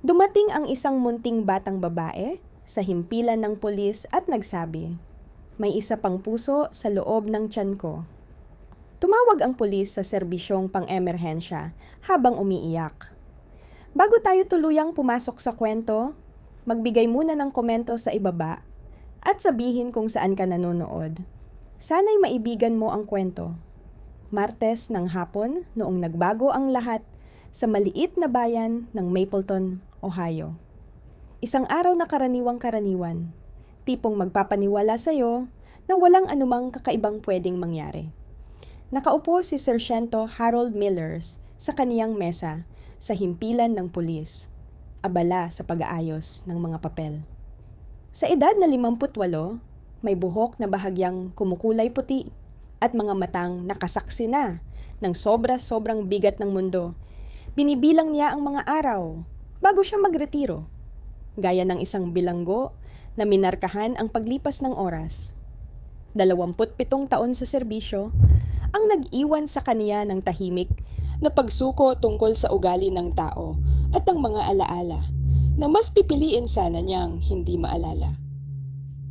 Dumating ang isang munting batang babae sa himpilan ng pulis at nagsabi, "May isa pang puso sa loob ng tiyan ko." Tumawag ang pulis sa serbisyong pang-emerhensya habang umiiyak. Bago tayo tuluyang pumasok sa kwento, magbigay muna ng komento sa ibaba at sabihin kung saan ka nanonood. Sana'y maibigan mo ang kwento. Martes ng hapon noong nagbago ang lahat sa maliit na bayan ng Mapleton, Ohio. Isang araw na karaniwang-karaniwan, tipong magpapaniwala sa'yo na walang anumang kakaibang pwedeng mangyari. Nakaupo si Sargento Harold Millers sa kaniyang mesa sa himpilan ng pulis, abala sa pag-aayos ng mga papel. Sa edad na 58, may buhok na bahagyang kumukulay puti at mga matang nakasaksi na ng sobra-sobrang bigat ng mundo. Binibilang niya ang mga araw bago siya magretiro, gaya ng isang bilanggo na minarkahan ang paglipas ng oras. 27 taon sa serbisyo ang nag-iwan sa kaniya ng tahimik na pagsuko tungkol sa ugali ng tao at ang mga alaala na mas pipiliin sana niyang hindi maalala.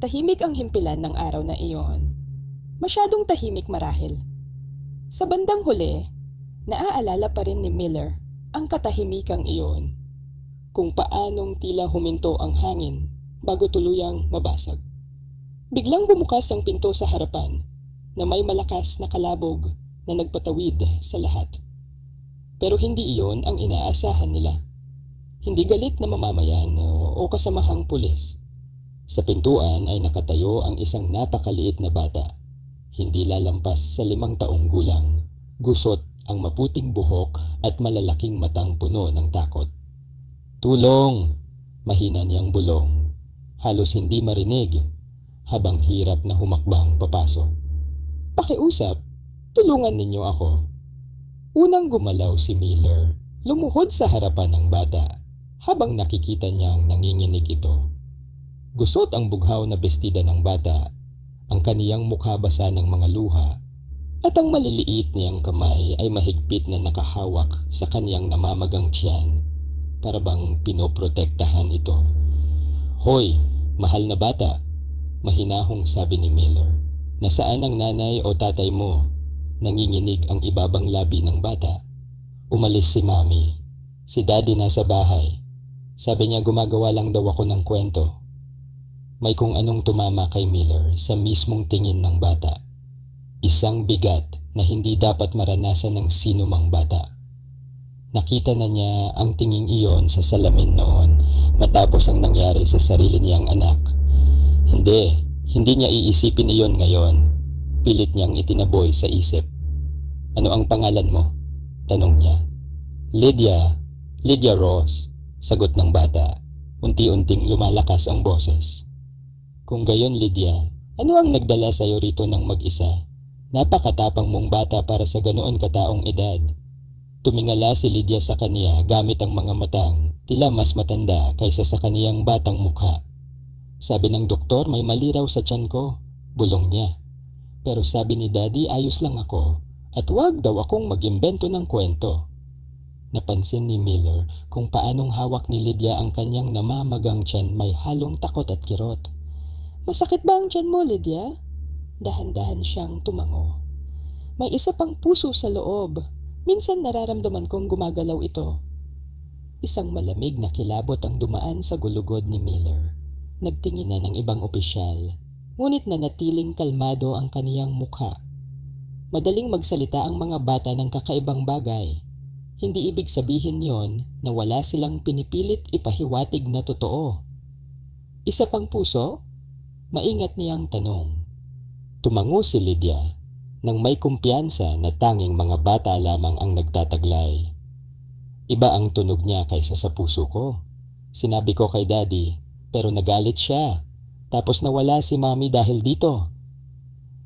Tahimik ang himpilan ng araw na iyon. Masyadong tahimik marahil. Sa bandang huli, naaalala pa rin ni Miller ang katahimikang iyon, kung paanong tila huminto ang hangin bago tuluyang mabasag. Biglang bumukas ang pinto sa harapan na may malakas na kalabog na nagpatawid sa lahat. Pero hindi iyon ang inaasahan nila. Hindi galit na mamamayan o kasamahang pulis. Sa pintuan ay nakatayo ang isang napakaliit na bata. Hindi lalampas sa 5 taong gulang. Gusot ang maputing buhok at malalaking matang puno ng takot. "Tulong!" Mahina niyang bulong. Halos hindi marinig habang hirap na humakbang papasok. "Pakiusap, tulungan ninyo ako." Unang gumalaw si Miller, lumuhod sa harapan ng bata habang nakikita niyang nanginginig ito. Gusot ang bughaw na bestida ng bata, ang kaniyang mukha basa ng mga luha, at ang maliliit niyang kamay ay mahigpit na nakahawak sa kaniyang namamagang tiyan para bang pinoprotektahan ito. "Hoy, mahal na bata," mahinahong sabi ni Miller. "Nasaan ang nanay o tatay mo?" Nanginginig ang ibabang labi ng bata. "Umalis si Mami. Si Daddy nasa bahay. Sabi niya gumagawa lang daw ako ng kwento." May kung anong tumama kay Miller sa mismong tingin ng bata. Isang bigat na hindi dapat maranasan ng sino mang bata. Nakita na niya ang tinging iyon sa salamin noon matapos ang nangyari sa sarili niyang anak. Hindi niya iisipin iyon ngayon. Pilit niyang itinaboy sa isip. "Ano ang pangalan mo?" tanong niya. Lydia Ross," sagot ng bata. Unti-unting lumalakas ang boses. "Kung gayon, Lydia, ano ang nagdala sa'yo rito ng mag-isa? Napakatapang mong bata para sa ganoon kataong edad." Tumingala si Lydia sa kaniya gamit ang mga matang tila mas matanda kaysa sa kaniyang batang mukha. "Sabi ng doktor may mali raw sa tiyan ko," bulong niya. "Pero sabi ni Daddy ayos lang ako at wag daw akong mag-imbento ng kwento." Napansin ni Miller kung paanong hawak ni Lydia ang kanyang namamagang tiyan may halong takot at kirot. "Masakit ba ang tiyan mo, Lydia?" Dahan-dahan siyang tumango. "May isa pang puso sa loob. Minsan nararamdaman kong gumagalaw ito." Isang malamig na kilabot ang dumaan sa gulugod ni Miller. Nagtingin na ng ibang opisyal, ngunit nanatiling kalmado ang kaniyang mukha. Madaling magsalita ang mga bata ng kakaibang bagay. Hindi ibig sabihin yon na wala silang pinipilit ipahiwatig na totoo. "Isa pang puso?" Maingat niyang tanong. Tumango si Lydia nang may kumpiyansa na tanging mga bata lamang ang nagtataglay. "Iba ang tunog niya kaysa sa puso ko. Sinabi ko kay Daddy, pero nagalit siya. Tapos nawala si Mami dahil dito."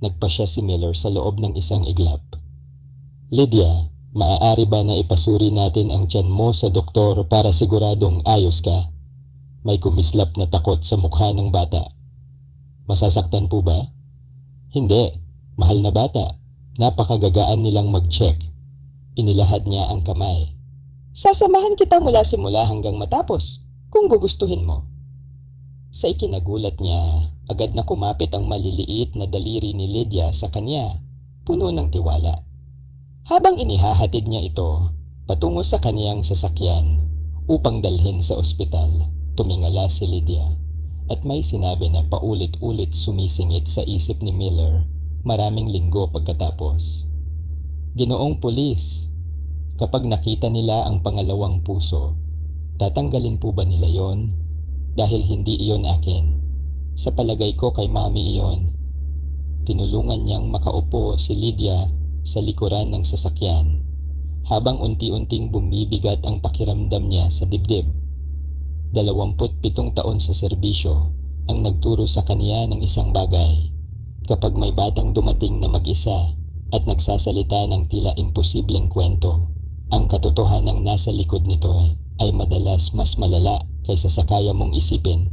Nagpasya si Miller sa loob ng isang iglap. "Lydia, maaari ba na ipasuri natin ang tiyan mo sa doktor para siguradong ayos ka?" May kumislap na takot sa mukha ng bata. "Masasaktan po ba?" "Hindi, mahal na bata. Napakagagaan nilang mag-check." Inilahad niya ang kamay. Sasamahan kita mula simula hanggang matapos, kung gugustuhin mo. Sa ikinagulat niya, agad na kumapit ang maliliit na daliri ni Lydia sa kanya, puno ng tiwala. Habang inihahatid niya ito, patungo sa kaniyang sasakyan upang dalhin sa ospital, tumingala si Lydia at may sinabi na paulit-ulit sumisingit sa isip ni Miller maraming linggo pagkatapos. Ginoong pulis, kapag nakita nila ang pangalawang puso, tatanggalin po ba nila yon? Dahil hindi iyon akin. Sa palagay ko kay mami iyon. Tinulungan niyang makaupo si Lydia sa likuran ng sasakyan habang unti-unting bumibigat ang pakiramdam niya sa dibdib. 27 taon sa serbisyo ang nagturo sa kaniya ng isang bagay. Kapag may batang dumating na mag-isa at nagsasalita ng tila imposibleng kwento, ang katotohanang nasa likod nito ay madalas mas malala kaysa sa kaya mong isipin.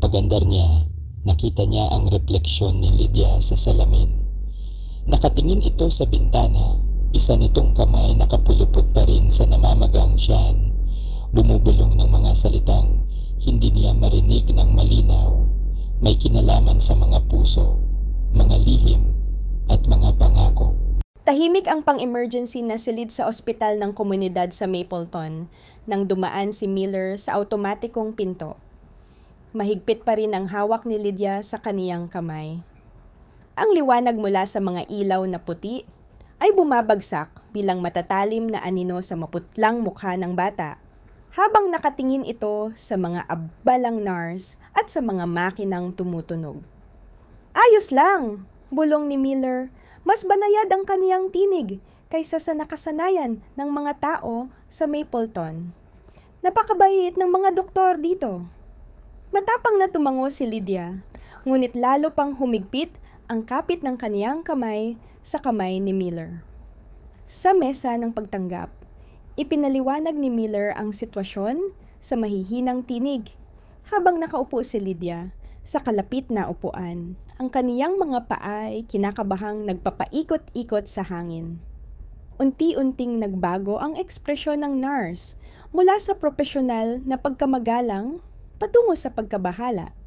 Pagandar niya, nakita niya ang refleksyon ni Lydia sa salamin. Nakatingin ito sa bintana, isa nitong kamay nakapulupot pa rin sa namamagang tiyan, bumubulong ng mga salitang hindi niya marinig ng malinaw, may kinalaman sa mga puso, mga lihim at mga pangako. Tahimik ang pang-emergency na silid sa ospital ng komunidad sa Mapleton nang dumaan si Miller sa automatikong pinto. Mahigpit pa rin ang hawak ni Lydia sa kaniyang kamay. Ang liwanag mula sa mga ilaw na puti ay bumabagsak bilang matatalim na anino sa maputlang mukha ng bata, habang nakatingin ito sa mga abbalang nurse at sa mga makinang tumutunog. "Ayos lang," bulong ni Miller. Mas banayad ang kaniyang tinig kaysa sa nakasanayan ng mga tao sa Mapleton. "Napakabait ng mga doktor dito." Matapang na tumango si Lydia, ngunit lalo pang humigpit ang kapit ng kaniyang kamay sa kamay ni Miller. Sa mesa ng pagtanggap, ipinaliwanag ni Miller ang sitwasyon sa mahihinang tinig habang nakaupo si Lydia sa kalapit na upuan. Ang kaniyang mga paa ay kinakabahang nagpapaikot-ikot sa hangin. Unti-unting nagbago ang ekspresyon ng nurse mula sa propesyonal na pagkamagalang patungo sa pagkabahala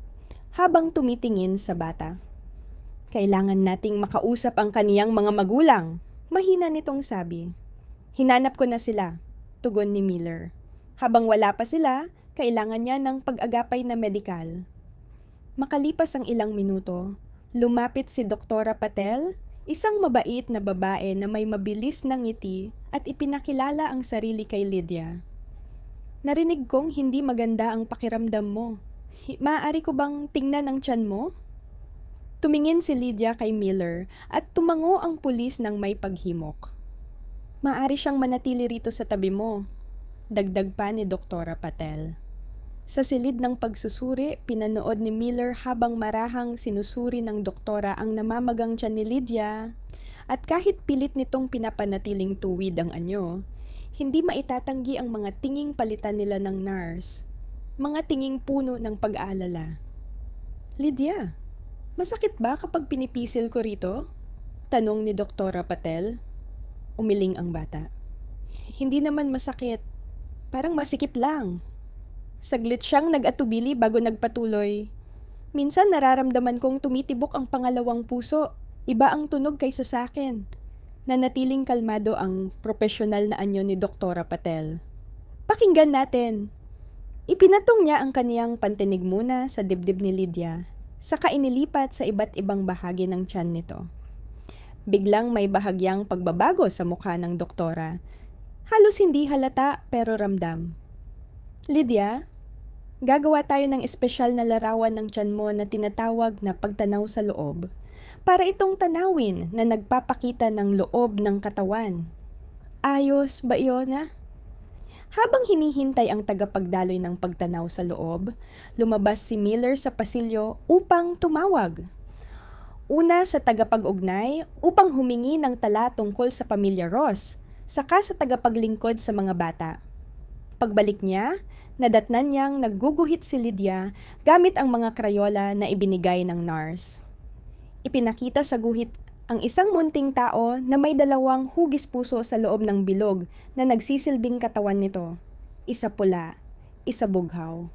habang tumitingin sa bata. "Kailangan nating makausap ang kaniyang mga magulang," mahina nitong sabi. "Hinanap ko na sila," tugon ni Miller. "Habang wala pa sila, kailangan niya ng pag-agapay na medikal." Makalipas ang ilang minuto, lumapit si Doktora Patel, isang mabait na babae na may mabilis na ngiti at ipinakilala ang sarili kay Lydia. "Narinig kong hindi maganda ang pakiramdam mo. Maaari ko bang tingnan ang tiyan mo?" Tumingin si Lydia kay Miller at tumango ang pulis ng may paghimok. "Maaari siyang manatili rito sa tabi mo," dagdag pa ni Doktora Patel. Sa silid ng pagsusuri, pinanood ni Miller habang marahang sinusuri ng doktora ang namamagang tiyan ni Lydia, at kahit pilit nitong pinapanatiling tuwid ang anyo, hindi maitatanggi ang mga tinging palitan nila ng nurse, mga tinging puno ng pag-aalala. "Lydia, masakit ba kapag pinipisil ko rito?" tanong ni Doktora Patel. Umiling ang bata. "Hindi naman masakit, parang masikip lang." Saglit siyang nag-atubili bago nagpatuloy. "Minsan nararamdaman kong tumitibok ang pangalawang puso. Iba ang tunog kaysa sa akin." Nanatiling kalmado ang propesyonal na anyo ni Doktora Patel. "Pakinggan natin." Ipinatong niya ang kaniyang pantinig muna sa dibdib ni Lydia, saka inilipat sa iba't ibang bahagi ng tiyan nito. Biglang may bahagyang pagbabago sa mukha ng doktora. Halos hindi halata pero ramdam. "Lydia, gagawa tayo ng espesyal na larawan ng tiyan mo na tinatawag na pagtanaw sa loob, para itong tanawin na nagpapakita ng loob ng katawan. Ayos ba iyon, ha?" Habang hinihintay ang tagapagdaloy ng pagtanaw sa loob, lumabas si Miller sa pasilyo upang tumawag. Una sa tagapag-ugnay upang humingi ng tala tungkol sa pamilya Ross, saka sa tagapaglingkod sa mga bata. Pagbalik niya, nadatnan niyang nagguguhit si Lydia gamit ang mga krayola na ibinigay ng nurse. Ipinakita sa guhit Ang isang munting tao na may dalawang hugis puso sa loob ng bilog na nagsisilbing katawan nito. Isa pula, isa bughaw.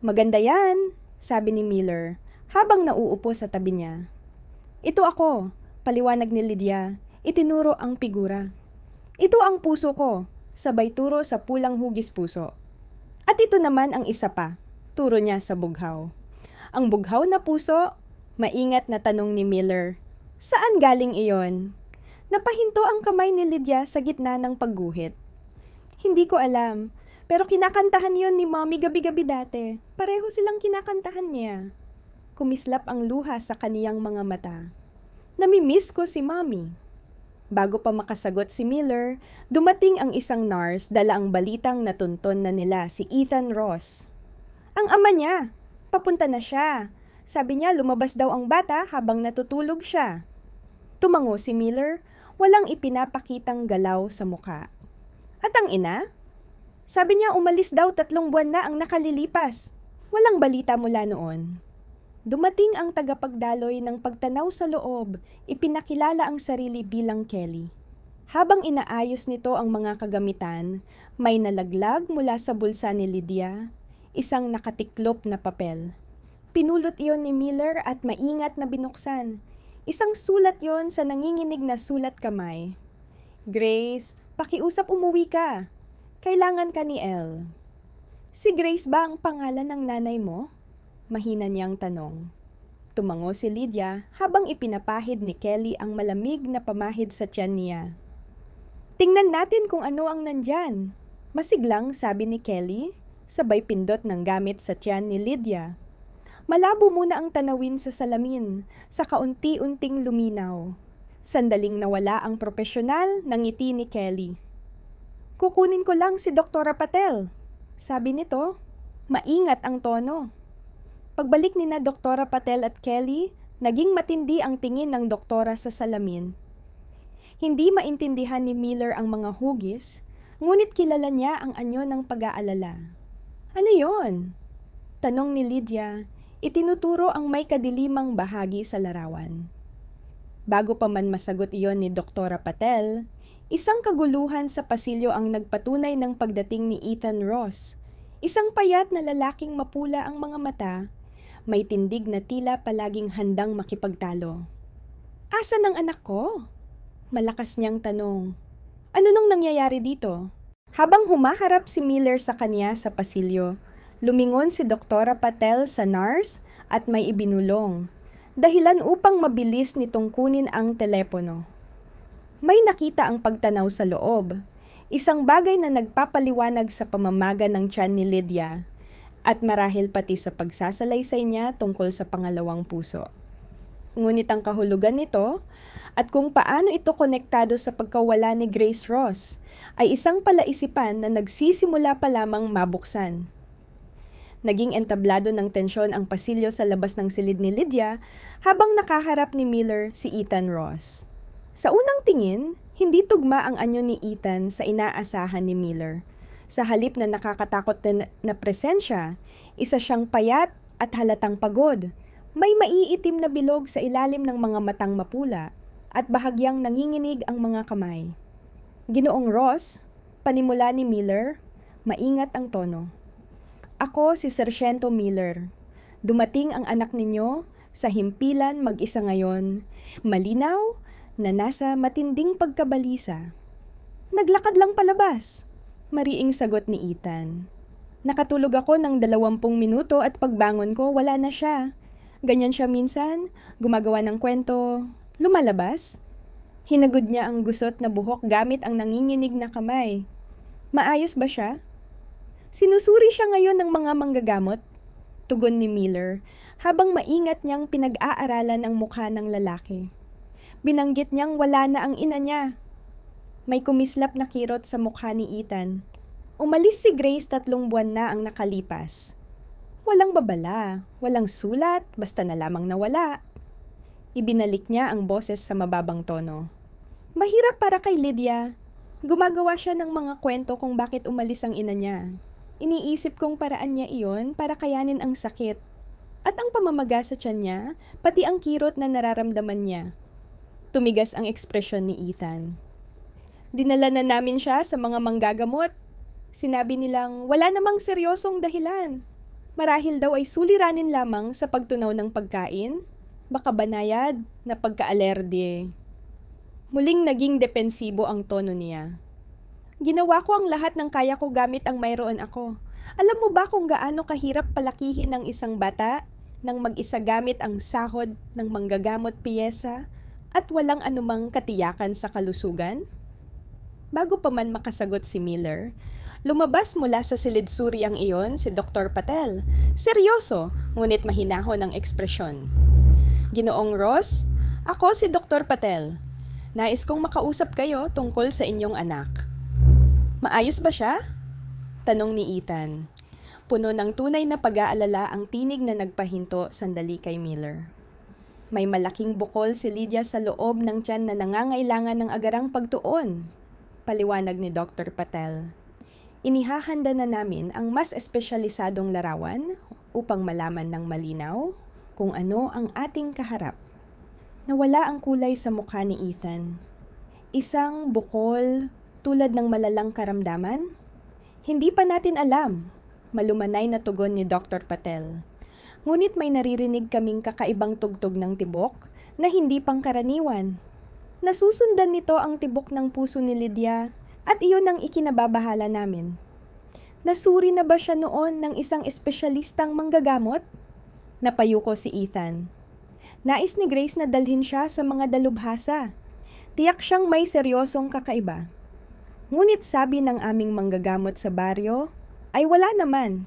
Maganda yan, sabi ni Miller habang nauupo sa tabi niya. Ito ako, paliwanag ni Lydia, itinuro ang figura. Ito ang puso ko, sabay turo sa pulang hugis puso. At ito naman ang isa pa, turo niya sa bughaw. Ang bughaw na puso, maingat na tanong ni Miller. Saan galing iyon? Napahinto ang kamay ni Lydia sa gitna ng pagguhit. Hindi ko alam, pero kinakantahan yon ni Mommy gabi-gabi dati. Pareho silang kinakantahan niya. Kumislap ang luha sa kaniyang mga mata. Namimiss ko si Mommy. Bago pa makasagot si Miller, dumating ang isang nurse dala ang balitang natunton na nila si Ethan Ross. Ang ama niya, papunta na siya. Sabi niya lumabas daw ang bata habang natutulog siya. Tumango si Miller, walang ipinapakitang galaw sa muka. At ang ina? Sabi niya umalis daw 3 buwan na ang nakalilipas. Walang balita mula noon. Dumating ang tagapagdaloy ng pagtanaw sa loob, ipinakilala ang sarili bilang Kelly. Habang inaayos nito ang mga kagamitan, may nalaglag mula sa bulsa ni Lydia, isang nakatiklop na papel. Pinulot iyon ni Miller at maingat na binuksan. Isang sulat yon sa nanginginig na sulat kamay. Grace, pakiusap umuwi ka. Kailangan ka ni Elle. Si Grace ba ang pangalan ng nanay mo? Mahina niyang tanong. Tumango si Lydia habang ipinapahid ni Kelly ang malamig na pamahid sa tiyan niya. Tingnan natin kung ano ang nandyan. Masiglang sabi ni Kelly, sabay pindot ng gamit sa tiyan ni Lydia. Malabo muna ang tanawin sa salamin, sa kaunti-unting luminaw. Sandaling nawala ang profesional ng ngiti ni Kelly. Kukunin ko lang si Doktora Patel, sabi nito. Maingat ang tono. Pagbalik ni na Doktora Patel at Kelly, naging matindi ang tingin ng doktora sa salamin. Hindi maintindihan ni Miller ang mga hugis, ngunit kilala niya ang anyo ng pag-aalala. Ano yon? Tanong ni Lydia. Itinuturo ang may kadilimang bahagi sa larawan. Bago pa man masagot iyon ni Doktora Patel, isang kaguluhan sa pasilyo ang nagpatunay ng pagdating ni Ethan Ross. Isang payat na lalaking mapula ang mga mata, may tindig na tila palaging handang makipagtalo. Asan ang anak ko? Malakas niyang tanong. Ano nang nangyayari dito? Habang humaharap si Miller sa kanya sa pasilyo, lumingon si Doktora Patel sa nurse at may ibinulong, dahilan upang mabilis nitong kunin ang telepono. May nakita ang pagtanaw sa loob, isang bagay na nagpapaliwanag sa pamamaga ng tiyan ni Lydia, at marahil pati sa pagsasalaysay niya tungkol sa pangalawang puso. Ngunit ang kahulugan nito, at kung paano ito konektado sa pagkawala ni Grace Ross, ay isang palaisipan na nagsisimula pa lamang mabuksan. Naging entablado ng tensyon ang pasilyo sa labas ng silid ni Lydia habang nakaharap ni Miller si Ethan Ross. Sa unang tingin, hindi tugma ang anyo ni Ethan sa inaasahan ni Miller. Sa halip na nakakatakot na presensya, isa siyang payat at halatang pagod. May maiitim na bilog sa ilalim ng mga matang mapula at bahagyang nanginginig ang mga kamay. Ginoong Ross, panimula ni Miller, maingat ang tono. Ako si Sargento Miller. Dumating ang anak ninyo sa himpilan mag-isa ngayon. Malinaw na nasa matinding pagkabalisa. Naglakad lang palabas, mariing sagot ni Ethan. Nakatulog ako ng 20 minuto at pagbangon ko wala na siya. Ganyan siya minsan, gumagawa ng kwento, lumalabas. Hinagod niya ang gusot na buhok gamit ang nanginginig na kamay. Maayos ba siya? Sinusuri siya ngayon ng mga manggagamot, tugon ni Miller, habang maingat niyang pinag-aaralan ang mukha ng lalaki. Binanggit niyang wala na ang ina niya. May kumislap na kirot sa mukha ni Ethan. Umalis si Grace 3 buwan na ang nakalipas. Walang babala, walang sulat, basta na lamang nawala. Ibinalik niya ang boses sa mababang tono. Mahirap para kay Lydia. Gumagawa siya ng mga kwento kung bakit umalis ang ina niya. Iniisip kong paraan niya iyon para kayanin ang sakit. At ang pamamaga sa tiyan niya, pati ang kirot na nararamdaman niya. Tumigas ang ekspresyon ni Ethan. Dinala na namin siya sa mga manggagamot. Sinabi nilang wala namang seryosong dahilan. Marahil daw ay suliranin lamang sa pagtunaw ng pagkain. Baka banayad na pagka-alerdi. Muling naging depensibo ang tono niya. Ginawa ko ang lahat ng kaya ko gamit ang mayroon ako. Alam mo ba kung gaano kahirap palakihin ng isang bata nang mag-isa gamit ang sahod ng manggagamot piyesa at walang anumang katiyakan sa kalusugan? Bago pa man makasagot si Miller, lumabas mula sa silid-suriang iyon si Dr. Patel. Seryoso, ngunit mahinahon ang ekspresyon. Ginoong Ross, ako si Dr. Patel. Nais kong makausap kayo tungkol sa inyong anak. Maayos ba siya? Tanong ni Ethan. Puno ng tunay na pag-aalala ang tinig na nagpahinto sandali kay Miller. May malaking bukol si Lydia sa loob ng tiyan na nangangailangan ng agarang pagtuon. Paliwanag ni Dr. Patel. Inihahanda na namin ang mas espesyalisadong larawan upang malaman ng malinaw kung ano ang ating kaharap. Nawala ang kulay sa mukha ni Ethan. Isang bukol tulad ng malalang karamdaman? Hindi pa natin alam, malumanay na tugon ni Dr. Patel. Ngunit may naririnig kaming kakaibang tugtog ng tibok na hindi pangkaraniwan. Nasusundan nito ang tibok ng puso ni Lydia at iyon ang ikinababahala namin. Nasuri na ba siya noon ng isang espesyalistang manggagamot? Napayuko si Ethan. Nais ni Grace na dalhin siya sa mga dalubhasa. Tiyak siyang may seryosong kakaiba. Ngunit sabi ng aming manggagamot sa baryo, ay wala naman.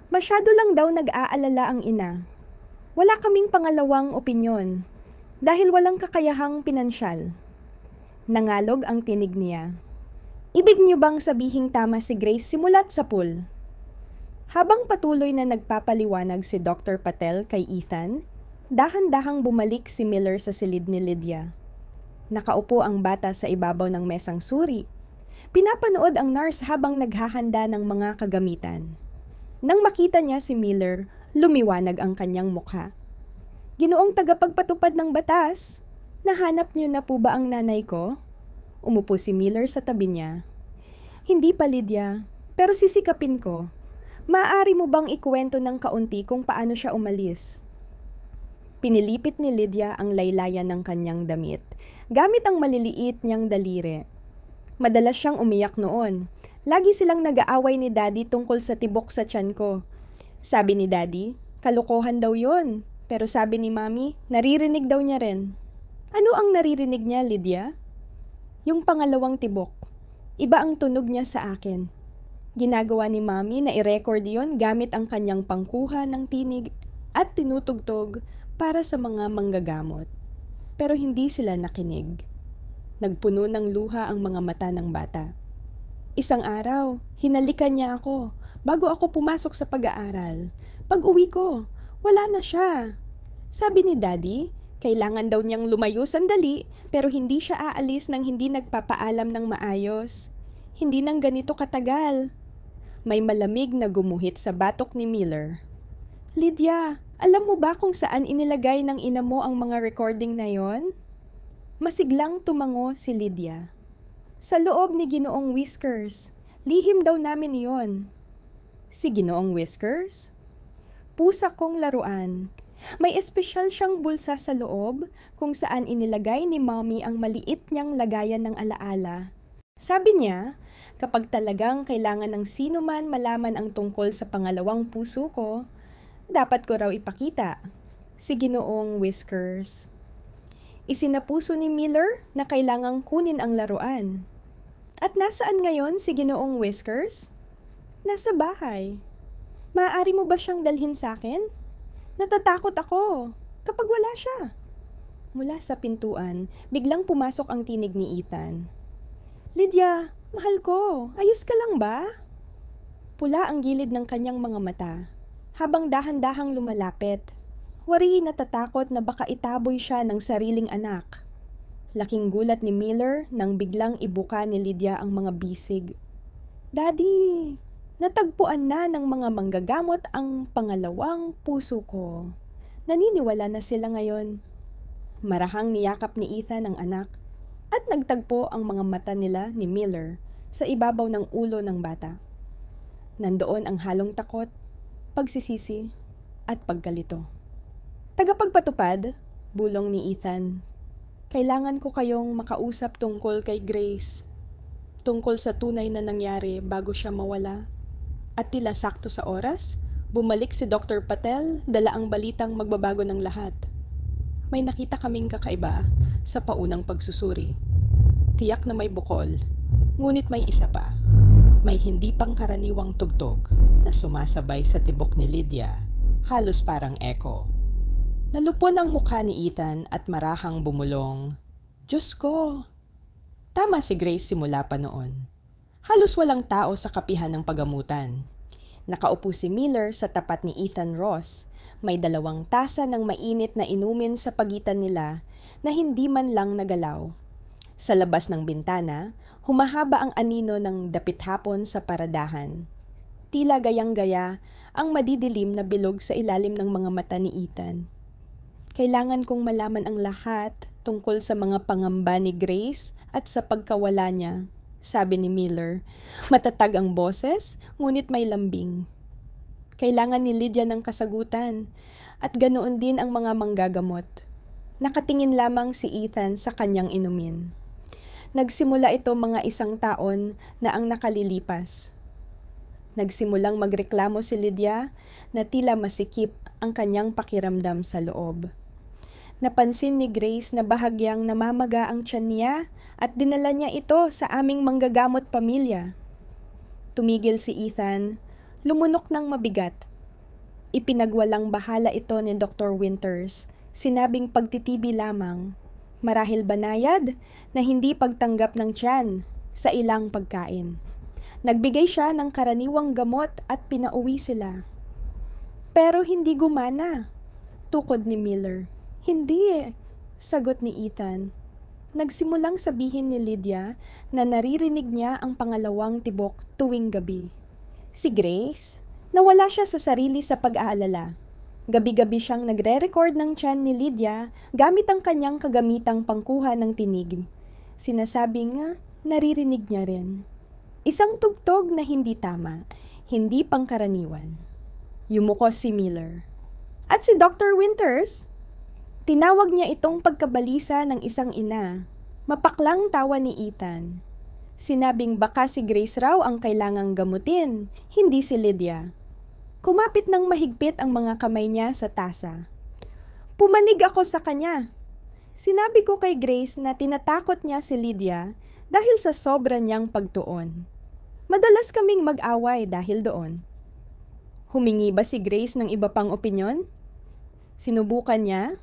Masyado lang daw nag-aalala ang ina. Wala kaming pangalawang opinyon dahil walang kakayahang pinansyal. Nangalog ang tinig niya. Ibig niyo bang sabihing tama si Grace simulat sa pool? Habang patuloy na nagpapaliwanag si Dr. Patel kay Ethan, dahan-dahang bumalik si Miller sa silid ni Lydia. Nakaupo ang bata sa ibabaw ng mesang suri. Pinapanood ang nurse habang naghahanda ng mga kagamitan. Nang makita niya si Miller, lumiwanag ang kanyang mukha. Ginoong tagapagpatupad ng batas, nahanap niyo na po ba ang nanay ko? Umupo si Miller sa tabi niya. Hindi pa, Lydia, pero sisikapin ko. Maaari mo bang ikuwento ng kaunti kung paano siya umalis? Pinilipit ni Lydia ang laylayan ng kanyang damit, gamit ang maliliit niyang daliri. Madalas siyang umiyak noon. Lagi silang nag-aaway ni Daddy tungkol sa tibok sa tiyan ko. Sabi ni Daddy, kalokohan daw yon. Pero sabi ni Mommy, naririnig daw niya rin. Ano ang naririnig niya, Lydia? Yung pangalawang tibok. Iba ang tunog niya sa akin. Ginagawa ni Mommy na i-record yon gamit ang kanyang pangkuha ng tinig at tinutugtog para sa mga manggagamot. Pero hindi sila nakinig. Nagpuno ng luha ang mga mata ng bata. Isang araw, hinalikan niya ako bago ako pumasok sa pag-aaral. Pag-uwi ko, wala na siya. Sabi ni Daddy, kailangan daw niyang lumayo sandali pero hindi siya aalis nang hindi nagpapaalam ng maayos. Hindi nang ganito katagal. May malamig na gumuhit sa batok ni Miller. Lydia, alam mo ba kung saan inilagay ng ina mo ang mga recording na yon? Masiglang tumango si Lydia. Sa loob ni Ginoong Whiskers. Lihim daw namin iyon. Si Ginoong Whiskers? Pusa kong laruan. May espesyal siyang bulsa sa loob kung saan inilagay ni Mommy ang maliit niyang lagayan ng alaala. Sabi niya, kapag talagang kailangan ng sino man malaman ang tungkol sa pangalawang puso ko, dapat ko raw ipakita. Si Ginoong Whiskers. Isinapuso ni Miller na kailangang kunin ang laruan. At nasaan ngayon si Ginoong Whiskers? Nasa bahay. Maaari mo ba siyang dalhin sa akin? Natatakot ako kapag wala siya. Mula sa pintuan, biglang pumasok ang tinig ni Ethan. Lydia, mahal ko, ayos ka lang ba? Pula ang gilid ng kanyang mga mata, habang dahan-dahang lumalapit. Wari natatakot na baka itaboy siya ng sariling anak. Laking gulat ni Miller nang biglang ibuka ni Lydia ang mga bisig. Daddy, natagpuan na ng mga manggagamot ang pangalawang puso ko. Naniniwala na sila ngayon. Marahang niyakap ni Ethan ang anak at nagtagpo ang mga mata nila ni Miller sa ibabaw ng ulo ng bata. Nandoon ang halong takot, pagsisisi, at pagkalito. Tagapagpatupad, bulong ni Ethan. Kailangan ko kayong makausap tungkol kay Grace. Tungkol sa tunay na nangyari bago siya mawala. At tila sakto sa oras, bumalik si Dr. Patel, dala ang balitang magbabago ng lahat. May nakita kaming kakaiba sa paunang pagsusuri. Tiyak na may bukol, ngunit may isa pa. May hindi pangkaraniwang tugtog na sumasabay sa tibok ni Lydia, halos parang echo. Nalupon ang mukha ni Ethan at marahang bumulong, "Diyos ko!" Tama si Grace simula pa noon. Halos walang tao sa kapihan ng pagamutan. Nakaupo si Miller sa tapat ni Ethan Ross. May 2 tasa ng mainit na inumin sa pagitan nila na hindi man lang nagalaw. Sa labas ng bintana, humahaba ang anino ng dapit hapon sa paradahan. Tila gayang-gaya ang madidilim na bilog sa ilalim ng mga mata ni Ethan. Kailangan kong malaman ang lahat tungkol sa mga pangamba ni Grace at sa pagkawala niya, sabi ni Miller. Matatag ang boses, ngunit may lambing. Kailangan ni Lydia ng kasagutan, at ganoon din ang mga manggagamot. Nakatingin lamang si Ethan sa kanyang inumin. Nagsimula ito mga 1 taon na ang nakalilipas. Nagsimulang magreklamo si Lydia na tila masikip ang kanyang pakiramdam sa loob. Napansin ni Grace na bahagyang namamaga ang tiyan niya at dinala niya ito sa aming manggagamot pamilya. Tumigil si Ethan, lumunok ng mabigat. Ipinagwalang bahala ito ni Dr. Winters, sinabing pagtitibi lamang, marahil banayad na hindi pagtanggap ng tiyan sa ilang pagkain. Nagbigay siya ng karaniwang gamot at pinauwi sila. Pero hindi gumana, tukod ni Miller. Hindi, sagot ni Ethan. Nagsimulang sabihin ni Lydia na naririnig niya ang pangalawang tibok tuwing gabi. Si Grace, nawala siya sa sarili sa pag-aalala. Gabi-gabi siyang nagre-record ng tiyan ni Lydia gamit ang kanyang kagamitang pangkuha ng tinig. Sinasabing naririnig niya rin. Isang tugtog na hindi tama, hindi pangkaraniwan. Yumukos si Miller. At si Dr. Winters? Tinawag niya itong pagkabalisa ng isang ina. Mapaklang tawa ni Ethan. Sinabing baka si Grace raw ang kailangang gamutin, hindi si Lydia. Kumapit ng mahigpit ang mga kamay niya sa tasa. Pumanig ako sa kanya. Sinabi ko kay Grace na tinatakot niya si Lydia dahil sa sobra niyang pagtuon. Madalas kaming mag-away dahil doon. Humingi ba si Grace ng iba pang opinyon? Sinubukan niya.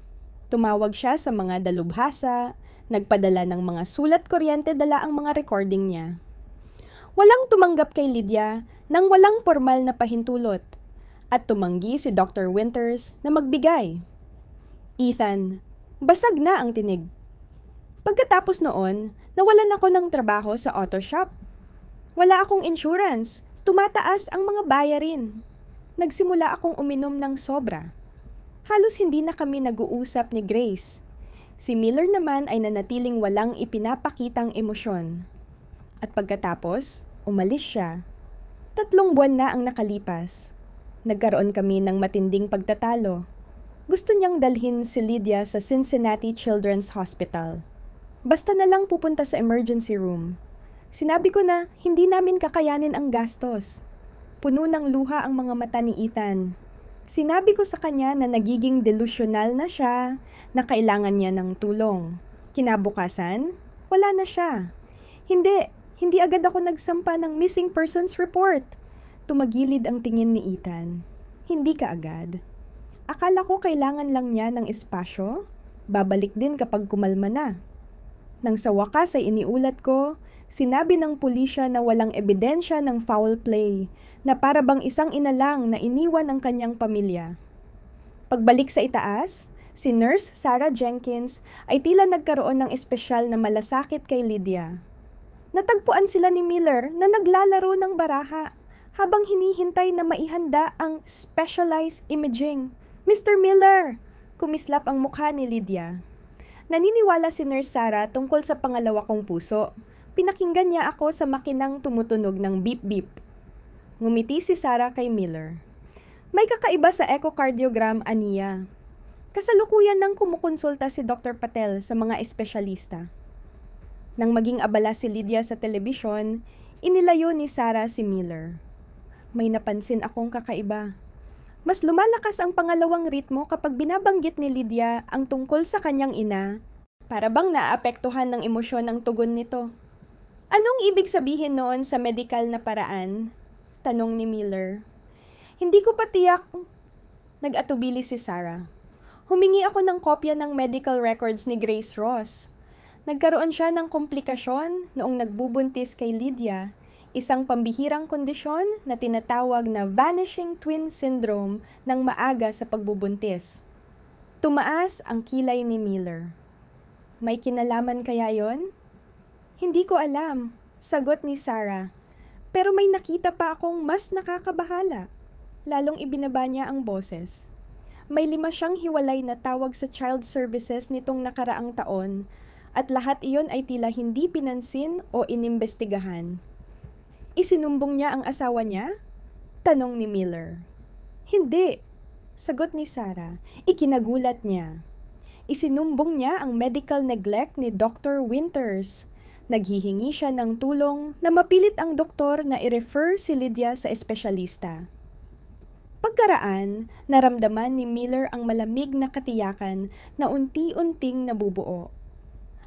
Tumawag siya sa mga dalubhasa, nagpadala ng mga sulat kuryente dala ang mga recording niya. Walang tumanggap kay Lydia nang walang formal na pahintulot at tumanggi si Dr. Winters na magbigay. Ethan, basag na ang tinig. Pagkatapos noon, nawalan ako ng trabaho sa auto shop. Wala akong insurance, tumataas ang mga bayarin. Nagsimula akong uminom ng sobra. Halos hindi na kami nag-uusap ni Grace. Si Miller naman ay nanatiling walang ipinapakitang emosyon. At pagkatapos, umalis siya. 3 buwan na ang nakalipas. Nagkaroon kami ng matinding pagtatalo. Gusto niyang dalhin si Lydia sa Cincinnati Children's Hospital. Basta na lang pupunta sa emergency room. Sinabi ko na hindi namin kakayanin ang gastos. Puno ng luha ang mga mata ni Ethan. Sinabi ko sa kanya na nagiging delusional na siya, na kailangan niya ng tulong. Kinabukasan, wala na siya. Hindi agad ako nagsampa ng missing persons report. Tumagilid ang tingin ni Ethan. Hindi ka agad. Akala ko kailangan lang niya ng espasyo. Babalik din kapag kumalma na. Nang sa wakas ay iniulat ko, sinabi ng pulisya na walang ebidensya ng foul play, na para bang isang ina lang na iniwan ang kanyang pamilya. Pagbalik sa itaas, si Nurse Sarah Jenkins ay tila nagkaroon ng espesyal na malasakit kay Lydia. Natagpuan sila ni Miller na naglalaro ng baraha habang hinihintay na maihanda ang specialized imaging. Mr. Miller! Kumislap ang mukha ni Lydia. Naniniwala si Nurse Sarah tungkol sa pangalawa kong puso. Pinakinggan niya ako sa makinang tumutunog ng beep-beep. Ngumiti si Sarah kay Miller. May kakaiba sa echocardiogram, aniya. Kasalukuyan nang kumukonsulta si Dr. Patel sa mga espesyalista. Nang maging abala si Lydia sa telebisyon, inilayo ni Sarah si Miller. May napansin akong kakaiba. Mas lumalakas ang pangalawang ritmo kapag binabanggit ni Lydia ang tungkol sa kanyang ina, para bang naapektuhan ng emosyon ang tugon nito. Anong ibig sabihin noon sa medikal na paraan? Tanong ni Miller. Hindi ko pa tiyak. Nag-atubili si Sarah. Humingi ako ng kopya ng medical records ni Grace Ross. Nagkaroon siya ng komplikasyon noong nagbubuntis kay Lydia, isang pambihirang kondisyon na tinatawag na vanishing twin syndrome ng maaga sa pagbubuntis. Tumaas ang kilay ni Miller. May kinalaman kaya yon? Hindi ko alam, sagot ni Sarah. Pero may nakita pa akong mas nakakabahala. Lalong ibinaba niya ang boses. May 5 siyang hiwalay na tawag sa child services nitong nakaraang taon at lahat iyon ay tila hindi pinansin o inimbestigahan. Isinumbong niya ang asawa niya? Tanong ni Miller. Hindi, sagot ni Sarah. Ikinagulat niya. Isinumbong niya ang medical neglect ni Dr. Winters. Naghihingi siya ng tulong na mapilit ang doktor na i-refer si Lydia sa espesyalista. Pagkaraan, naramdaman ni Miller ang malamig na katiyakan na unti-unting nabubuo.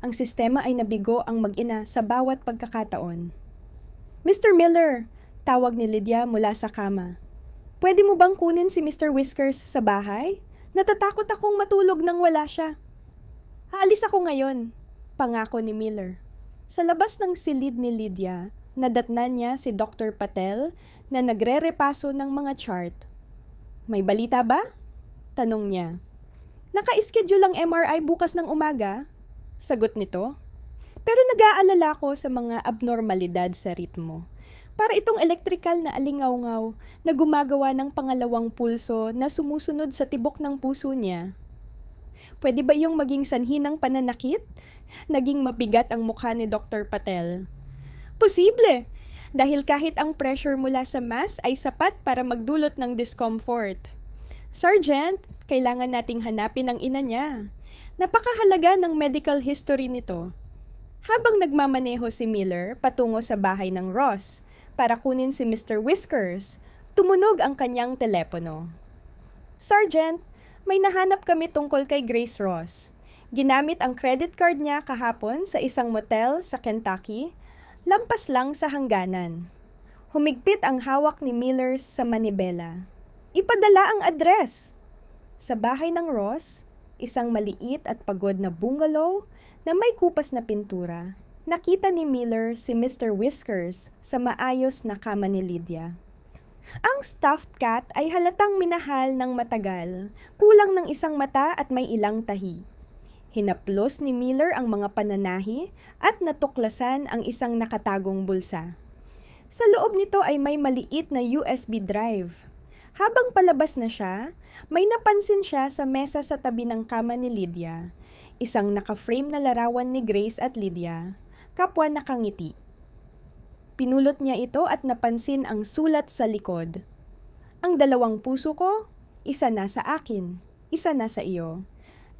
Ang sistema ay nabigo ang mag-ina sa bawat pagkakataon. Mr. Miller, tawag ni Lydia mula sa kama. Pwede mo bang kunin si Mr. Whiskers sa bahay? Natatakot akong matulog nang wala siya. Aalis ako ngayon, pangako ni Miller. Sa labas ng silid ni Lydia, nadatnan niya si Dr. Patel na nagre-repaso ng mga chart. May balita ba? Tanong niya. Naka-schedule ang MRI bukas ng umaga? Sagot nito. Pero nag-aalala ko sa mga abnormalidad sa ritmo. Para itong elektrikal na alingaw-ngaw na gumagawa ng pangalawang pulso na sumusunod sa tibok ng puso niya. Pwede ba yung maging sanhi ng pananakit? Naging mabigat ang mukha ni Dr. Patel. Posible, dahil kahit ang pressure mula sa mass ay sapat para magdulot ng discomfort. Sergeant, kailangan nating hanapin ang ina niya. Napakahalaga ng medical history nito. Habang nagmamaneho si Miller patungo sa bahay ng Ross para kunin si Mr. Whiskers, tumunog ang kanyang telepono. Sergeant, may nahanap kami tungkol kay Grace Ross. Ginamit ang credit card niya kahapon sa isang motel sa Kentucky, lampas lang sa hangganan. Humigpit ang hawak ni Miller sa manibela. Ipadala ang address. Sa bahay ng Ross, isang maliit at pagod na bungalow na may kupas na pintura, nakita ni Miller si Mr. Whiskers sa maayos na kama ni Lydia. Ang stuffed cat ay halatang minahal ng matagal, kulang ng isang mata at may ilang tahi. Hinaplos ni Miller ang mga pananahi at natuklasan ang isang nakatagong bulsa. Sa loob nito ay may maliit na USB drive. Habang palabas na siya, may napansin siya sa mesa sa tabi ng kama ni Lydia. Isang naka-frame na larawan ni Grace at Lydia, kapwa nakangiti. Pinulot niya ito at napansin ang sulat sa likod. Ang 2 puso ko, isa na sa akin, isa na sa iyo.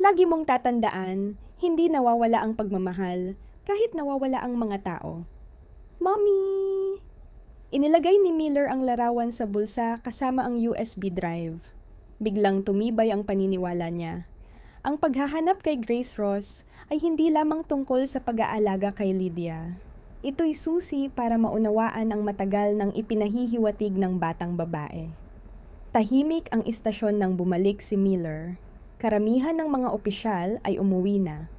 Lagi mong tatandaan, hindi nawawala ang pagmamahal, kahit nawawala ang mga tao. Mommy! Inilagay ni Miller ang larawan sa bulsa kasama ang USB drive. Biglang tumibay ang paniniwala niya. Ang paghahanap kay Grace Ross ay hindi lamang tungkol sa pag-aalaga kay Lydia. Ito'y susi para maunawaan ang matagal ng ipinahihiwatig ng batang babae. Tahimik ang istasyon nang bumalik si Miller. Karamihan ng mga opisyal ay umuwi na.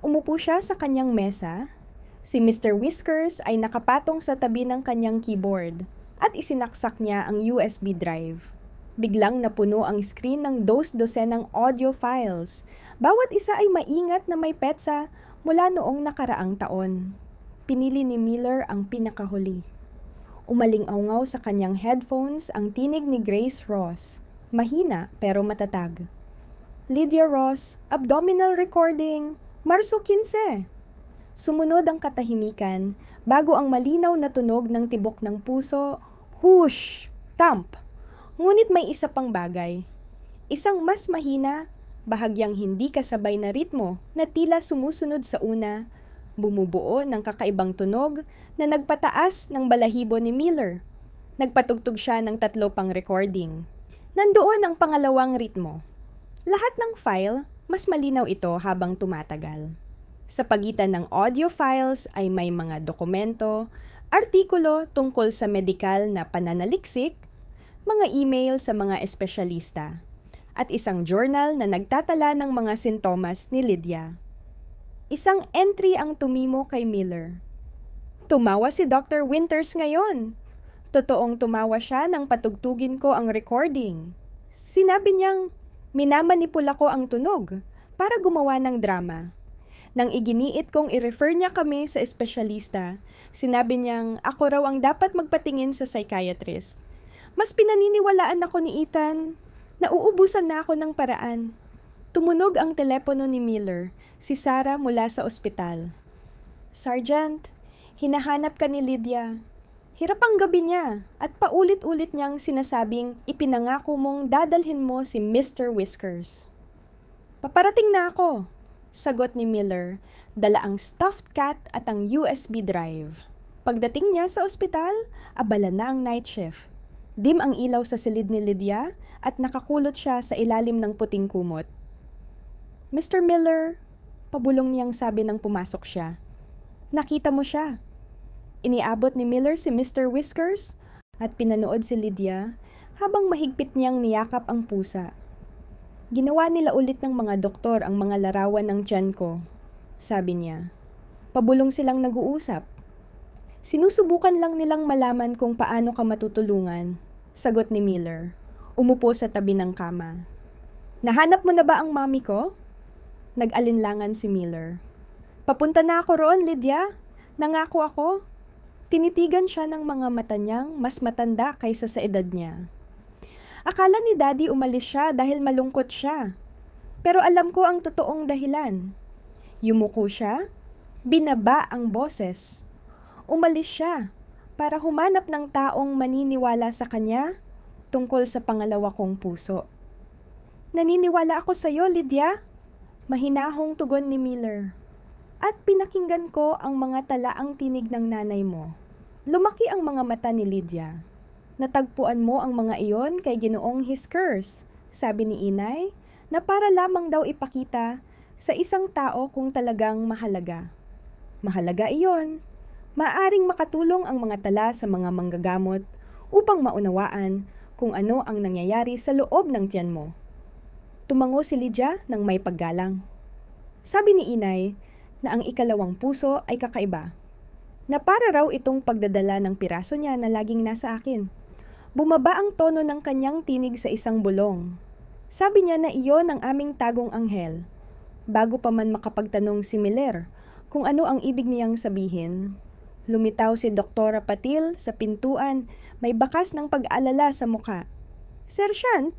Umupo siya sa kanyang mesa. Si Mr. Whiskers ay nakapatong sa tabi ng kanyang keyboard at isinaksak niya ang USB drive. Biglang napuno ang screen ng dos-dosenang audio files. Bawat isa ay maingat na may petsa mula noong nakaraang taon. Pinili ni Miller ang pinakahuli. Umaling-awngaw sa kanyang headphones ang tinig ni Grace Ross. Mahina pero matatag. Lydia Ross, abdominal recording, Marso 15. Sumunod ang katahimikan bago ang malinaw na tunog ng tibok ng puso, whoosh, thump. Ngunit may isa pang bagay. Isang mas mahina, bahagyang hindi kasabay na ritmo na tila sumusunod sa una, bumubuo ng kakaibang tunog na nagpataas ng balahibo ni Miller. Nagpatugtog siya ng 3 pang recording. Nandoon ang pangalawang ritmo. Lahat ng file, mas malinaw ito habang tumatagal. Sa pagitan ng audio files ay may mga dokumento, artikulo tungkol sa medikal na pananaliksik, mga email sa mga espesyalista, at isang journal na nagtatala ng mga sintomas ni Lydia. Isang entry ang tumimo kay Miller. Tumawa si Dr. Winters ngayon. Totoong tumawa siya nang patugtugin ko ang recording. Sinabi niyang, minamanipula ko ang tunog para gumawa ng drama. Nang iginiit kong i-refer niya kami sa espesyalista, sinabi niyang ako raw ang dapat magpatingin sa psychiatrist. Mas pinaniniwalaan ako ni Ethan. Nauubusan na ako ng paraan. Tumunog ang telepono ni Miller, si Sarah mula sa ospital. Sergeant, hinahanap ka ni Lydia. Hirap ang gabi niya at paulit-ulit niyang sinasabing ipinangako mong dadalhin mo si Mr. Whiskers. Paparating na ako, sagot ni Miller, dala ang stuffed cat at ang USB drive. Pagdating niya sa ospital, abala na ang night shift. Dim ang ilaw sa silid ni Lydia at nakakulot siya sa ilalim ng puting kumot. Mr. Miller, pabulong niyang sabi nang pumasok siya. Nakita mo siya. Iniabot ni Miller si Mr. Whiskers at pinanood si Lydia habang mahigpit niyang niyakap ang pusa. Ginawa nila ulit ng mga doktor ang mga larawan ng tiyan ko, sabi niya. Pabulong silang nag-uusap. Sinusubukan lang nilang malaman kung paano ka matutulungan, sagot ni Miller. Umupo sa tabi ng kama. Nahanap mo na ba ang mami ko? Nag-alinlangan si Miller. Papunta na ako roon, Lydia. Nangako ako. Tinitigan siya ng mga mata niyang mas matanda kaysa sa edad niya. Akala ni Daddy umalis siya dahil malungkot siya. Pero alam ko ang totoong dahilan. Yumuko siya, binaba ang boses. Umalis siya para humanap ng taong maniniwala sa kanya tungkol sa pangalawa kong puso. Naniniwala ako sa iyo, Lydia. Mahinahong tugon ni Miller. At pinakinggan ko ang mga talaang tinig ng nanay mo. Lumaki ang mga mata ni Lydia. Natagpuan mo ang mga iyon kay Ginoong Whiskers, sabi ni Inay, na para lamang daw ipakita sa isang tao kung talagang mahalaga. Mahalaga iyon. Maaring makatulong ang mga tala sa mga manggagamot upang maunawaan kung ano ang nangyayari sa loob ng tiyan mo. Tumango si Lydia ng may paggalang. Sabi ni Inay, na ang ikalawang puso ay kakaiba. Na para raw itong pagdadala ng piraso niya na laging nasa akin. Bumaba ang tono ng kanyang tinig sa isang bulong. Sabi niya na iyon ang aming tagong anghel. Bago pa man makapagtanong si Miller kung ano ang ibig niyang sabihin, lumitaw si Dr. Patil sa pintuan, may bakas ng pag-alala sa muka. Sergeant,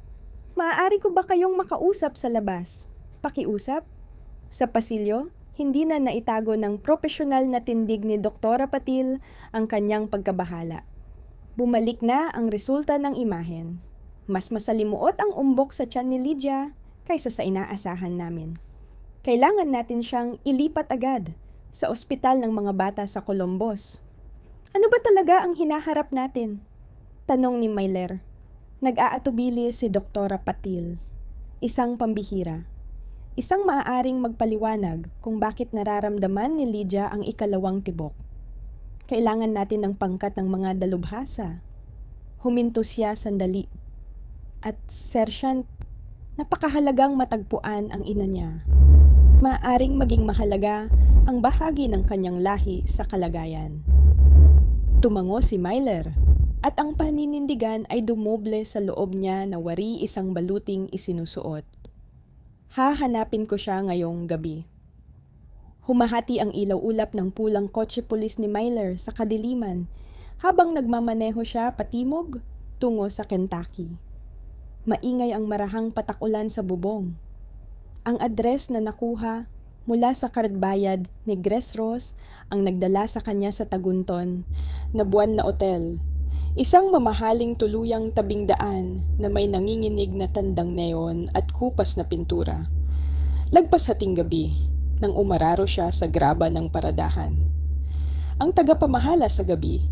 maaari ko ba kayong makausap sa labas? Pakiusap? Sa pasilyo? Hindi na naitago ng propesyonal na tindig ni Dr. Patil ang kanyang pagkabahala. Bumalik na ang resulta ng imahen. Mas masalimuot ang umbok sa tiyan ni Lydia kaysa sa inaasahan namin. Kailangan natin siyang ilipat agad sa ospital ng mga bata sa Columbus. Ano ba talaga ang hinaharap natin? Tanong ni Miller. Nag-aatubili si Dr. Patil. Isang pambihira. Isang maaaring magpaliwanag kung bakit nararamdaman ni Lydia ang ikalawang tibok. Kailangan natin ng pangkat ng mga dalubhasa. Huminto siya sandali. At Sergeant, napakahalagang matagpuan ang ina niya. Maaaring maging mahalaga ang bahagi ng kanyang lahi sa kalagayan. Tumango si Miller at ang paninindigan ay dumoble sa loob niya na wari isang baluting isinusuot. Hahanapin ko siya ngayong gabi. Humahati ang ilaw ulap ng pulang kotse pulis ni Miller sa kadiliman habang nagmamaneho siya patimog tungo sa Kentucky. Maingay ang marahang patakulan sa bubong. Ang address na nakuha mula sa cardbayad ni Grace Ross ang nagdala sa kanya sa Tagunton na buwan na otel. Isang mamahaling tuluyang tabing daan na may nanginginig na tandang neon at kupas na pintura. Lagpas hating gabi nang umararo siya sa graba ng paradahan. Ang tagapamahala sa gabi,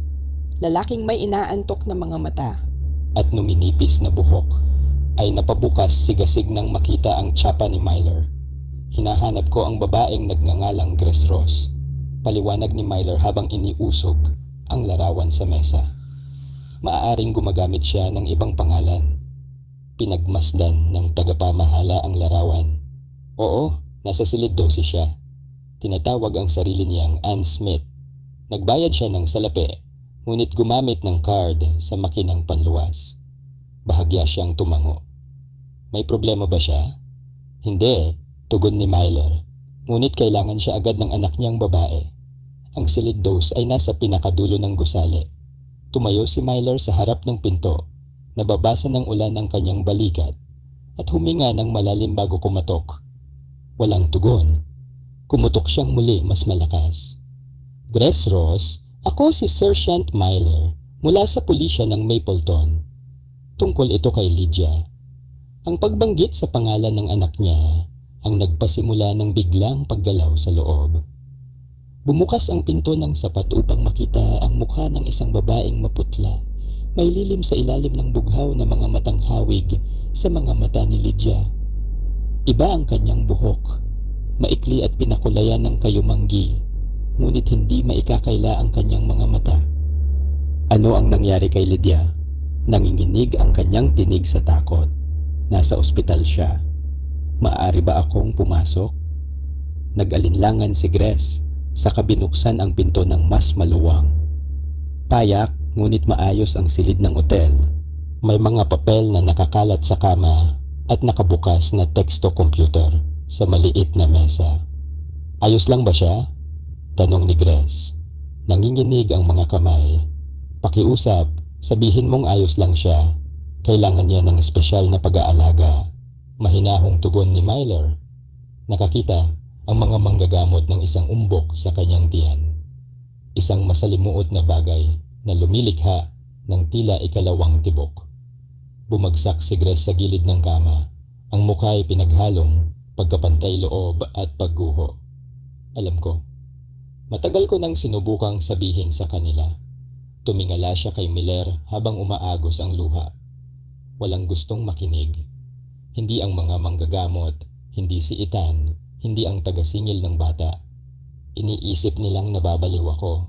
lalaking may inaantok na mga mata At numinipis na buhok ay napabukas sigasig nang makita ang tsapa ni Myler. Hinahanap ko ang babaeng nagngangalang Grace Ross. Paliwanag ni Myler habang iniusog ang larawan sa mesa. Maaaring gumagamit siya ng ibang pangalan. Pinagmasdan ng tagapamahala ang larawan. Oo, nasa silid 12 siya. Tinatawag ang sarili niyang Ann Smith. Nagbayad siya ng salapi, ngunit gumamit ng card sa makinang panluwas. Bahagya siyang tumango. May problema ba siya? Hindi, tugon ni Myler. Ngunit kailangan siya agad ng anak niyang babae. Ang silid 2 ay nasa pinakadulo ng gusali. Tumayo si Myler sa harap ng pinto, nababasa ng ulan ang kanyang balikat, at huminga ng malalim bago kumatok. Walang tugon. Kumutok siyang muli mas malakas. Grace Ross, ako si Sergeant Myler mula sa pulisya ng Mapleton. Tungkol ito kay Lydia. Ang pagbanggit sa pangalan ng anak niya ang nagpasimula ng biglang paggalaw sa loob. Bumukas ang pinto ng sapat upang makita ang mukha ng isang babaeng maputla. May lilim sa ilalim ng bughaw na mga matang hawig sa mga mata ni Lydia. Iba ang kanyang buhok, maikli at pinakulayan ng kayumanggi, ngunit hindi maikakaila ang kanyang mga mata. Ano ang nangyari kay Lydia? Nanginginig ang kanyang tinig sa takot. Nasa ospital siya. Maaari ba akong pumasok? Nag-alinlangan si Grace, saka binuksan ang pinto ng mas maluwang. Payak, ngunit maayos ang silid ng otel. May mga papel na nakakalat sa kama at nakabukas na teksto computer sa maliit na mesa. Ayos lang ba siya? Tanong ni Grace. Nanginginig ang mga kamay. Pakiusap, sabihin mong ayos lang siya. Kailangan niya ng espesyal na pag-aalaga. Mahinahong tugon ni Myler. Nakakita ang mga manggagamot ng isang umbok sa kanyang tiyan. Isang masalimuot na bagay na lumilikha ng tila ikalawang tibok. Bumagsak si Grace sa gilid ng kama. Ang mukha ay pinaghalong pagkapantay loob at pagguho. Alam ko. Matagal ko nang sinubukang sabihin sa kanila. Tumingala siya kay Miller habang umaagos ang luha. Walang gustong makinig. Hindi ang mga manggagamot, hindi si Ethan, hindi ang tagasingil ng bata. Iniisip nilang nababaliw ako.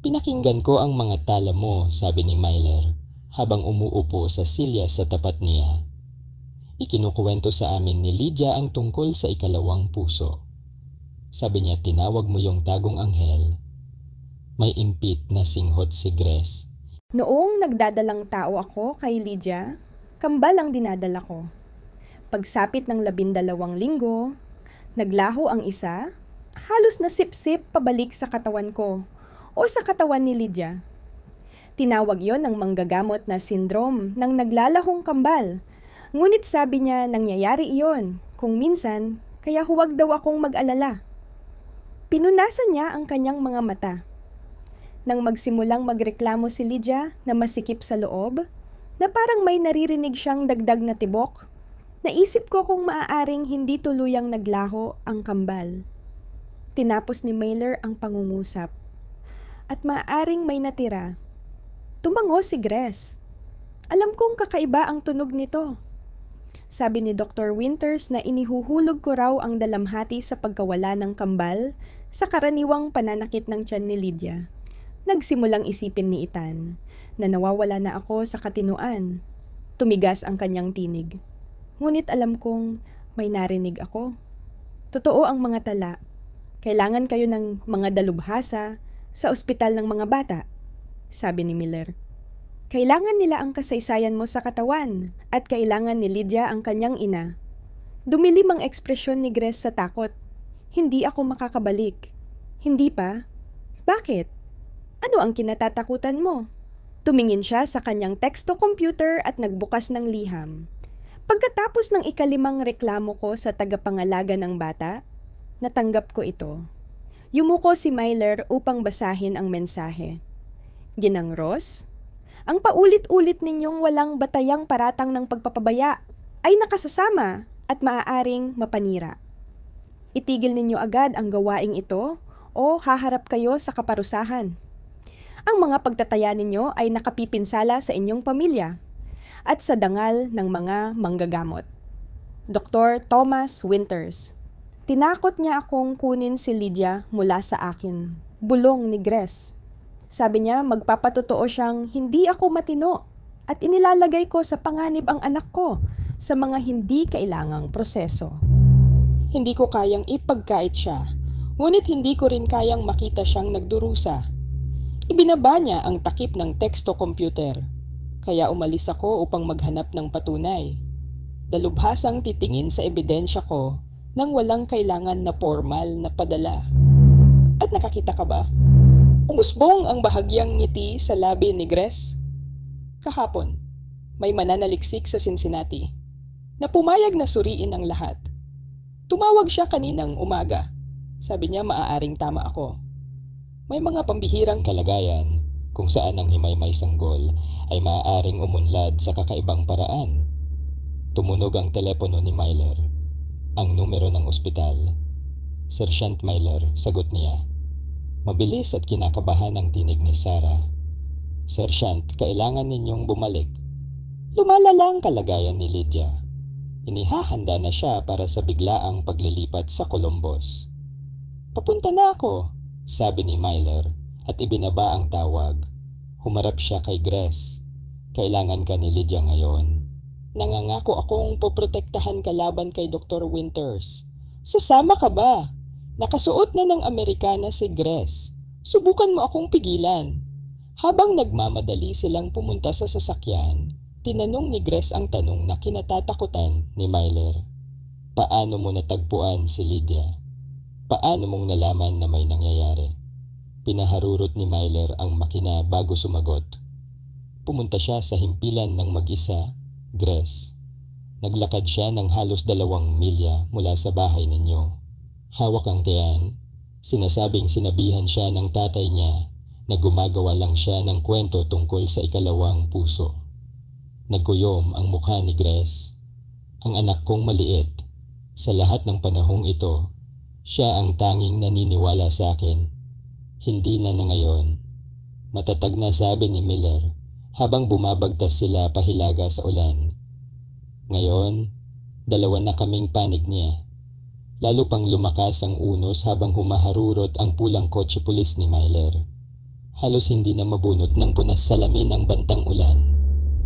Pinakinggan ko ang mga tala mo, sabi ni Myler, habang umuupo sa silya sa tapat niya. Ikinukuwento sa amin ni Lydia ang tungkol sa ikalawang puso. Sabi niya tinawag mo yung tagong anghel. May impit na singhot si Grace. Noong nagdadalang tao ako kay Lydia, kambal ang dinadala ko. Pagsapit ng 12 linggo, naglaho ang isa, halos na sip-sip pabalik sa katawan ko o sa katawan ni Lydia. Tinawag yon ng manggagamot na syndrome ng naglalahong kambal. Ngunit sabi niya nangyayari iyon kung minsan, kaya huwag daw akong mag-alala. Pinunasan niya ang kanyang mga mata. Nang magsimulang magreklamo si Lydia na masikip sa loob, na parang may naririnig siyang dagdag na tibok, naisip ko kung maaaring hindi tuluyang naglaho ang kambal. Tinapos ni Myler ang pangungusap. At maaaring may natira. Tumango si Grace. Alam kong kakaiba ang tunog nito. Sabi ni Dr. Winters na inihuhulog ko raw ang dalamhati sa pagkawala ng kambal sa karaniwang pananakit ng tiyan ni Lydia. Nagsimulang isipin ni Ethan na nawawala na ako sa katinuan. Tumigas ang kanyang tinig. Ngunit alam kong may narinig ako. Totoo ang mga tala. Kailangan kayo ng mga dalubhasa sa ospital ng mga bata, sabi ni Miller. Kailangan nila ang kasaysayan mo sa katawan at kailangan ni Lydia ang kanyang ina. Dumilim ang ekspresyon ni Grace sa takot. Hindi ako makakabalik. Hindi pa? Bakit? Ano ang kinatatakutan mo? Tumingin siya sa kanyang teksto computer at nagbukas ng liham. Pagkatapos ng ikalimang reklamo ko sa tagapangalaga ng bata, natanggap ko ito. Yumuko si Myler upang basahin ang mensahe. Ginang Ross, ang paulit-ulit ninyong walang batayang paratang ng pagpapabaya ay nakasasama at maaaring mapanira. Itigil ninyo agad ang gawaing ito o haharap kayo sa kaparusahan. Ang mga pagtataya ninyo ay nakapipinsala sa inyong pamilya at sa dangal ng mga manggagamot. Dr. Thomas Winters. Tinakot niya akong kunin si Lydia mula sa akin. Bulong ni Grace. Sabi niya magpapatotoo siyang hindi ako matino at inilalagay ko sa panganib ang anak ko sa mga hindi kailangang proseso. Hindi ko kayang ipagkait siya, ngunit hindi ko rin kayang makita siyang nagdurusa. Ibinaba niya ang takip ng teksto-computer, kaya umalis ako upang maghanap ng patunay. Dalubhasang titingin sa ebidensya ko nang walang kailangan na formal na padala. At nakakita ka ba? Umusbong ang bahagyang ngiti sa labi ni Grace. Kahapon, may mananaliksik sa Cincinnati na pumayag na suriin ang lahat. Tumawag siya kaninang umaga. Sabi niya maaaring tama ako. May mga pambihirang kalagayan kung saan ang himay-may sanggol ay maaaring umunlad sa kakaibang paraan. Tumunog ang telepono ni Myler. Ang numero ng ospital. Sergeant Myler, sagot niya. Mabilis at kinakabahan ang tinig ni Sarah. Sergeant, kailangan ninyong bumalik. Lumalala ang kalagayan ni Lydia. Inihahanda na siya para sa biglaang paglilipat sa Columbus. Papunta na ako, sabi ni Myler at ibinaba ang tawag. Humarap siya kay Grace. Kailangan ka ni Lydia ngayon. Nangangako akong poprotektahan ka laban kay Dr. Winters. Sasama ka ba? Nakasuot na ng Amerikana si Grace. Subukan mo akong pigilan. Habang nagmamadali silang pumunta sa sasakyan, tinanong ni Grace ang tanong na kinatatakutan ni Myler. Paano mo natagpuan si Lydia? Paano mong nalaman na may nangyayari? Pinaharurot ni Myler ang makina bago sumagot. Pumunta siya sa himpilan ng mag-isa, Grace. Naglakad siya ng halos 2 milya mula sa bahay ninyo. Hawak ang tiyan. Sinasabing sinabihan siya ng tatay niya na gumagawa lang siya ng kwento tungkol sa ikalawang puso. Nagkuyom ang mukha ni Grace. Ang anak kong maliit. Sa lahat ng panahong ito, siya ang tanging naniniwala sa akin. Hindi na ngayon. Matatag na sabi ni Miller habang bumabagtas sila pahilaga sa ulan. Ngayon, 2 na kaming panig niya. Lalo pang lumakas ang unos habang humaharurot ang pulang kotse pulis ni Myler. Halos hindi na mabunot ng punas salamin ang bantang ulan.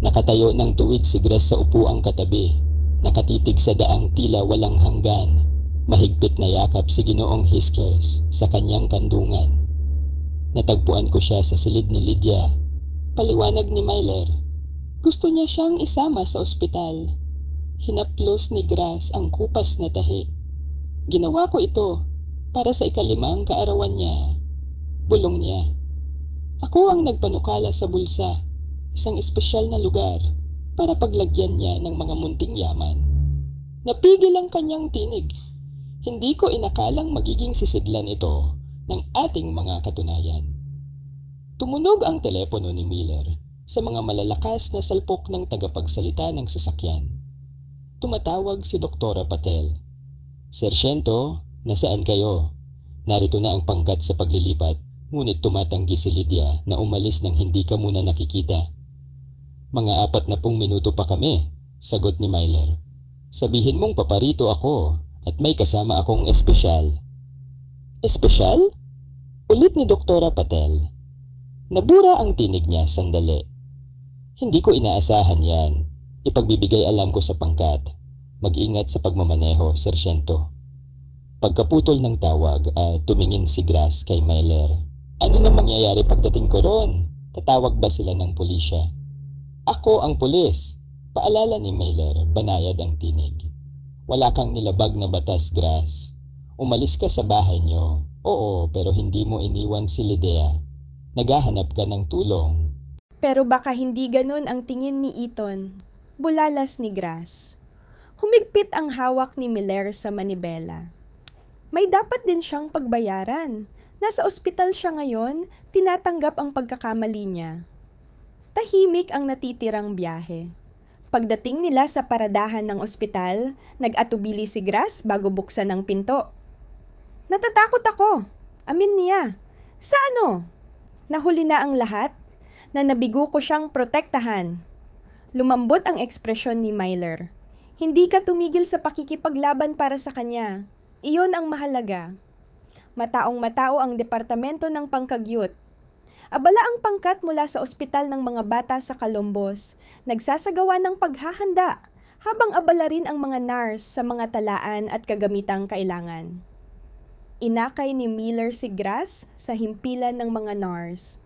Nakatayo ng tuwid si Grace sa upuang katabi. Nakatitig sa daang tila walang hanggan. Mahigpit na yakap si Ginoong Hiskers sa kanyang kandungan. Natagpuan ko siya sa silid ni Lydia. Paliwanag ni Myler. Gusto niya siyang isama sa ospital. Hinaplos ni Grace ang kupas na tahi. Ginawa ko ito para sa ika-5 kaarawan niya. Bulong niya. Ako ang nagpanukala sa bulsa, isang espesyal na lugar para paglagyan niya ng mga munting yaman. Napigil ang kanyang tinig. Hindi ko inakalang magiging sisidlan ito ng ating mga katunayan. Tumunog ang telepono ni Miller sa mga malalakas na salpok ng tagapagsalita ng sasakyan. Tumatawag si Doktora Patel. Sersyento, nasaan kayo? Narito na ang pangkat sa paglilipat, ngunit tumatanggi si Lydia na umalis nang hindi ka muna nakikita. Mga 40 minuto pa kami, sagot ni Myler. Sabihin mong paparito ako at may kasama akong espesyal. Espesyal? Ulit ni Doktora Patel. Nabura ang tinig niya sandali. Hindi ko inaasahan yan. Ipagbibigay alam ko sa pangkat. Mag-ingat sa pagmamaneho, Sersyento. Pagkaputol ng tawag, tumingin si Grace kay Myler. Ano na mangyayari pagdating ko ron? Tatawag ba sila ng pulisya? Ako ang pulis. Paalala ni Myler, banayad ang tinig. Wala kang nilabag na batas, Grace. Umalis ka sa bahay niyo. Oo, pero hindi mo iniwan si Lydia. Naghahanap ka ng tulong. Pero baka hindi ganun ang tingin ni Eton. Bulalas ni Grace. Humigpit ang hawak ni Miller sa manibela. May dapat din siyang pagbayaran. Nasa ospital siya ngayon, tinatanggap ang pagkakamali niya. Tahimik ang natitirang biyahe. Pagdating nila sa paradahan ng ospital, nag-atubili si Grass bago buksan ang pinto. Natatakot ako, amin niya. Sa ano? Nahuli na ang lahat? Na nabigo ko siyang protektahan. Lumambot ang ekspresyon ni Myler. Hindi ka tumigil sa pakikipaglaban para sa kanya. Iyon ang mahalaga. Mataong-matao ang departamento ng pangkagyut. Abala ang pangkat mula sa ospital ng mga bata sa Columbus, nagsasagawa ng paghahanda habang abala rin ang mga nurse sa mga talaan at kagamitang kailangan. Inakay ni Miller si Grass sa himpilan ng mga nurse.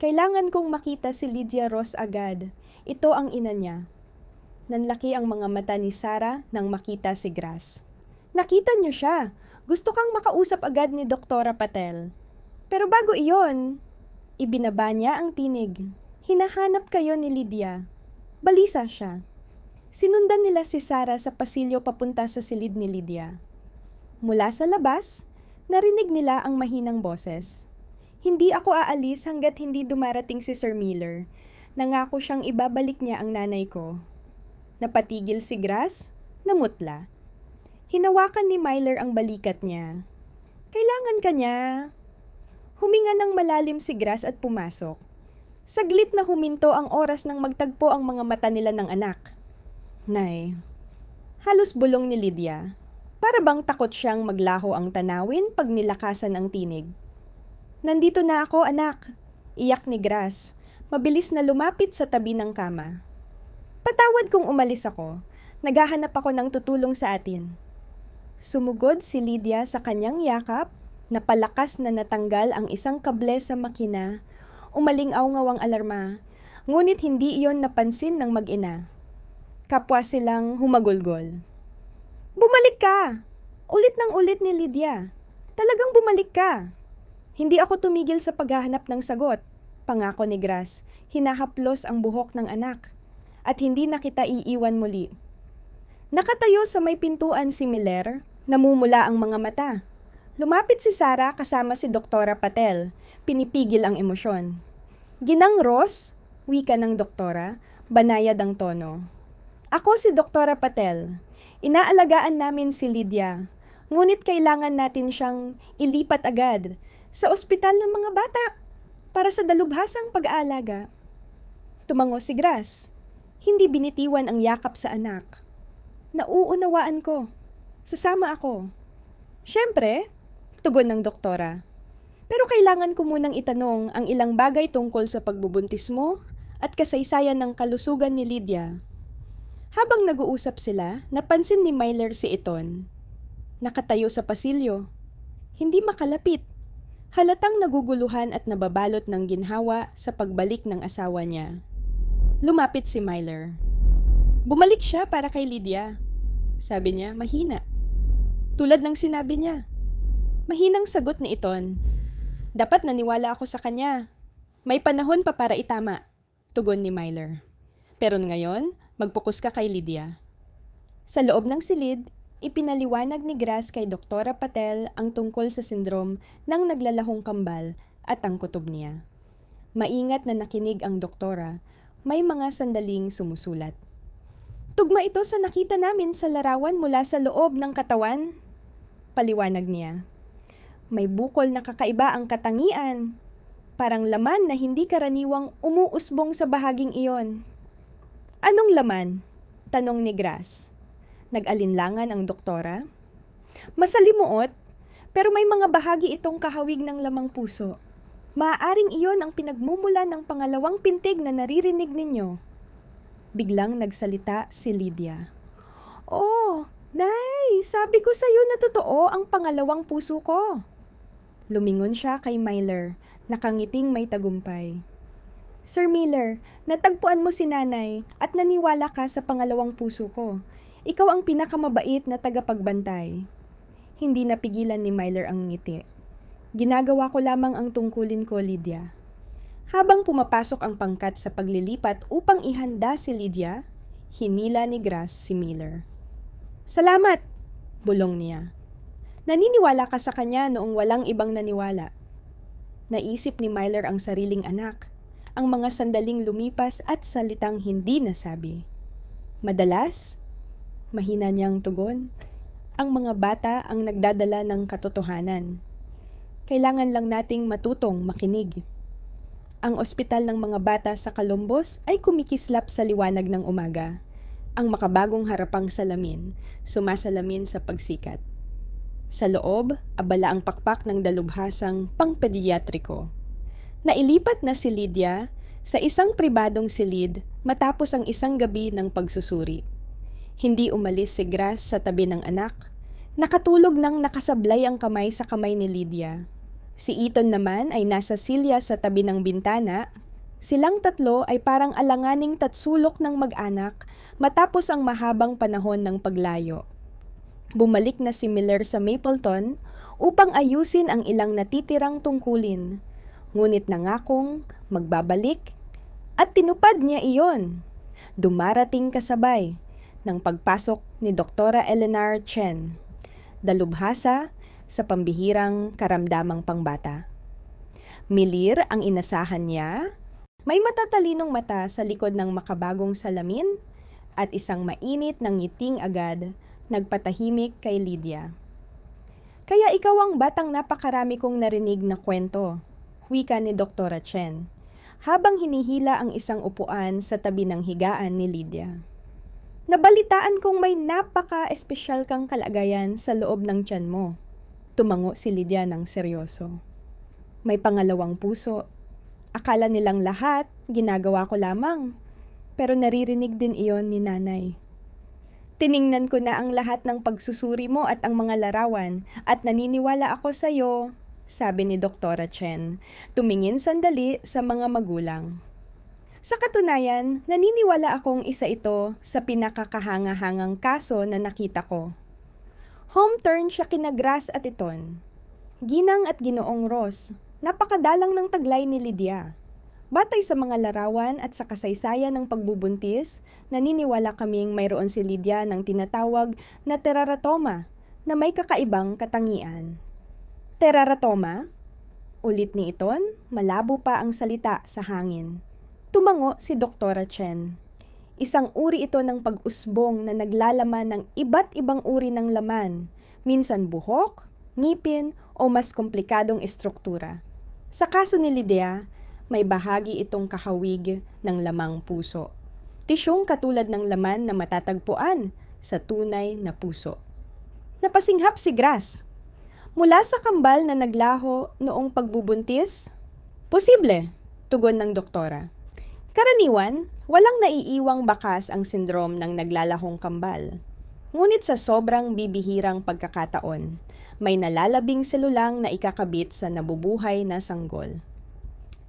Kailangan kong makita si Lydia Ross agad. Ito ang ina niya. Nanlaki ang mga mata ni Sarah nang makita si Grass. Nakita niyo siya. Gusto kang makausap agad ni Doktora Patel. Pero bago iyon, ibinaba niya ang tinig. Hinahanap kayo ni Lydia. Balisa siya. Sinundan nila si Sarah sa pasilyo papunta sa silid ni Lydia. Mula sa labas, narinig nila ang mahinang boses. Hindi ako aalis hanggat hindi dumarating si Sir Miller. Nangako siyang ibabalik niya ang nanay ko. Napatigil si Grass, namutla. Hinawakan ni Myler ang balikat niya. Kailangan ka niya. Huminga ng malalim si Grass at pumasok. Saglit na huminto ang oras nang magtagpo ang mga mata nila ng anak. Nay, halos bulong ni Lydia. Para bang takot siyang maglaho ang tanawin pag nilakasan ang tinig. Nandito na ako, anak. Iyak ni Grass. Mabilis na lumapit sa tabi ng kama. Patawad kung umalis ako. Naghahanap ako ng tutulong sa atin. Sumugod si Lydia sa kanyang yakap, napalakas na natanggal ang isang kable sa makina, umaling-aw-ngaw ang alarma, ngunit hindi iyon napansin ng mag-ina. Kapwa silang humagulgol. Bumalik ka! Ulit ng ulit ni Lydia. Talagang bumalik ka. Hindi ako tumigil sa paghahanap ng sagot, pangako ni Grass, hinahaplos ang buhok ng anak. At hindi na kita iiwan muli. Nakatayo sa may pintuan si Miller, namumula ang mga mata. Lumapit si Sarah kasama si Doktora Patel, pinipigil ang emosyon. Ginang Ross, wika ng doktora, banayad ang tono. Ako si Doktora Patel. Inaalagaan namin si Lydia, ngunit kailangan natin siyang ilipat agad sa ospital ng mga bata para sa dalubhasang pag-aalaga. Tumango si Grass. Hindi binitiwan ang yakap sa anak. Nauunawaan ko. Sasama ako. Siyempre, tugon ng doktora. Pero kailangan ko munang itanong ang ilang bagay tungkol sa pagbubuntis mo at kasaysayan ng kalusugan ni Lydia. Habang nag-uusap sila, napansin ni Myler si Eton. Nakatayo sa pasilyo. Hindi makalapit. Halatang naguguluhan at nababalot ng ginhawa sa pagbalik ng asawa niya. Lumapit si Myler. Bumalik siya para kay Lydia. Sabi niya, mahina. Tulad ng sinabi niya. Mahinang sagot ni Eton. Dapat naniwala ako sa kanya. May panahon pa para itama, tugon ni Myler. Pero ngayon, magpokus ka kay Lydia. Sa loob ng silid, ipinaliwanag ni Grass kay Doktora Patel ang tungkol sa sindrom ng naglalahong kambal at ang kutob niya. Maingat na nakinig ang doktora. May mga sandaling sumusulat. Tugma ito sa nakita namin sa larawan mula sa loob ng katawan, paliwanag niya. May bukol na kakaiba ang katangian, parang laman na hindi karaniwang umuusbong sa bahaging iyon. Anong laman? Tanong ni Grass. Nag-alinlangan ang doktora. Masalimuot, pero may mga bahagi itong kahawig ng lamang puso. Maaaring iyon ang pinagmumula ng pangalawang pintig na naririnig ninyo. Biglang nagsalita si Lydia. Oh, Nay, sabi ko sa'yo na totoo ang pangalawang puso ko. Lumingon siya kay Myler, nakangiting may tagumpay. Sir Miller, natagpuan mo si nanay at naniwala ka sa pangalawang puso ko. Ikaw ang pinakamabait na tagapagbantay. Hindi napigilan ni Myler ang ngiti. Ginagawa ko lamang ang tungkulin ko, Lydia. Habang pumapasok ang pangkat sa paglilipat upang ihanda si Lydia, hinila ni Grass si Miller. Salamat! Bulong niya. Naniniwala ka sa kanya noong walang ibang naniwala. Naisip ni Myler ang sariling anak, ang mga sandaling lumipas at salitang hindi nasabi. Madalas, mahina niyang tugon, ang mga bata ang nagdadala ng katotohanan. Kailangan lang nating matutong makinig. Ang ospital ng mga bata sa Columbus ay kumikislap sa liwanag ng umaga. Ang makabagong harapang salamin, sumasalamin sa pagsikat. Sa loob, abala ang pakpak ng dalubhasang pangpediatriko. Nailipat na si Lydia sa isang pribadong silid matapos ang isang gabi ng pagsusuri. Hindi umalis si Grace sa tabi ng anak. Nakatulog nang nakasablay ang kamay sa kamay ni Lydia. Si Ethan naman ay nasa silya sa tabi ng bintana. Silang tatlo ay parang alanganing tatsulok ng mag-anak matapos ang mahabang panahon ng paglayo. Bumalik na si Miller sa Mapleton upang ayusin ang ilang natitirang tungkulin. Ngunit nangakong magbabalik at tinupad niya iyon. Dumarating kasabay ng pagpasok ni Dr. Eleanor Chen, dalubhasa sa pambihirang karamdamang pangbata. Miller ang inasahan niya. May matatalinong mata sa likod ng makabagong salamin at isang mainit ng ngiting agad nagpatahimik kay Lydia. Kaya ikaw ang batang napakarami kong narinig na kwento, wika ni Dr. Chen, habang hinihila ang isang upuan sa tabi ng higaan ni Lydia. Nabalitaan kong may napaka-espesyal kang kalagayan sa loob ng tiyan mo. Tumango si Lydia ng seryoso. May pangalawang puso. Akala nilang lahat, ginagawa ko lamang. Pero naririnig din iyon ni nanay. Tiningnan ko na ang lahat ng pagsusuri mo at ang mga larawan at naniniwala ako sa iyo, sabi ni Dr. Chen, tumingin sandali sa mga magulang. Sa katunayan, naniniwala akong isa ito sa pinakakahanga-hangang kaso na nakita ko. Home turn siya kina Grace at Eton. Ginang at Ginoong Ross. Napakadalang ng taglay ni Lydia. Batay sa mga larawan at sa kasaysayan ng pagbubuntis, naniniwala kaming mayroon si Lydia ng tinatawag na teraratoma na may kakaibang katangian. Teraratoma? Ulit ni Eton, malabo pa ang salita sa hangin. Tumango si Dr. Chen. Isang uri ito ng pag-usbong na naglalaman ng iba't ibang uri ng laman, minsan buhok, ngipin o mas komplikadong estruktura. Sa kaso ni Lydia, may bahagi itong kahawig ng lamang puso. Tisyong katulad ng laman na matatagpuan sa tunay na puso. Napasinghap si Grace. Mula sa kambal na naglaho noong pagbubuntis? Posible, tugon ng doktora. Karaniwan, walang naiiwang bakas ang sindrom ng naglalahong kambal. Ngunit sa sobrang bibihirang pagkakataon, may nalalabing selulang na ikakabit sa nabubuhay na sanggol.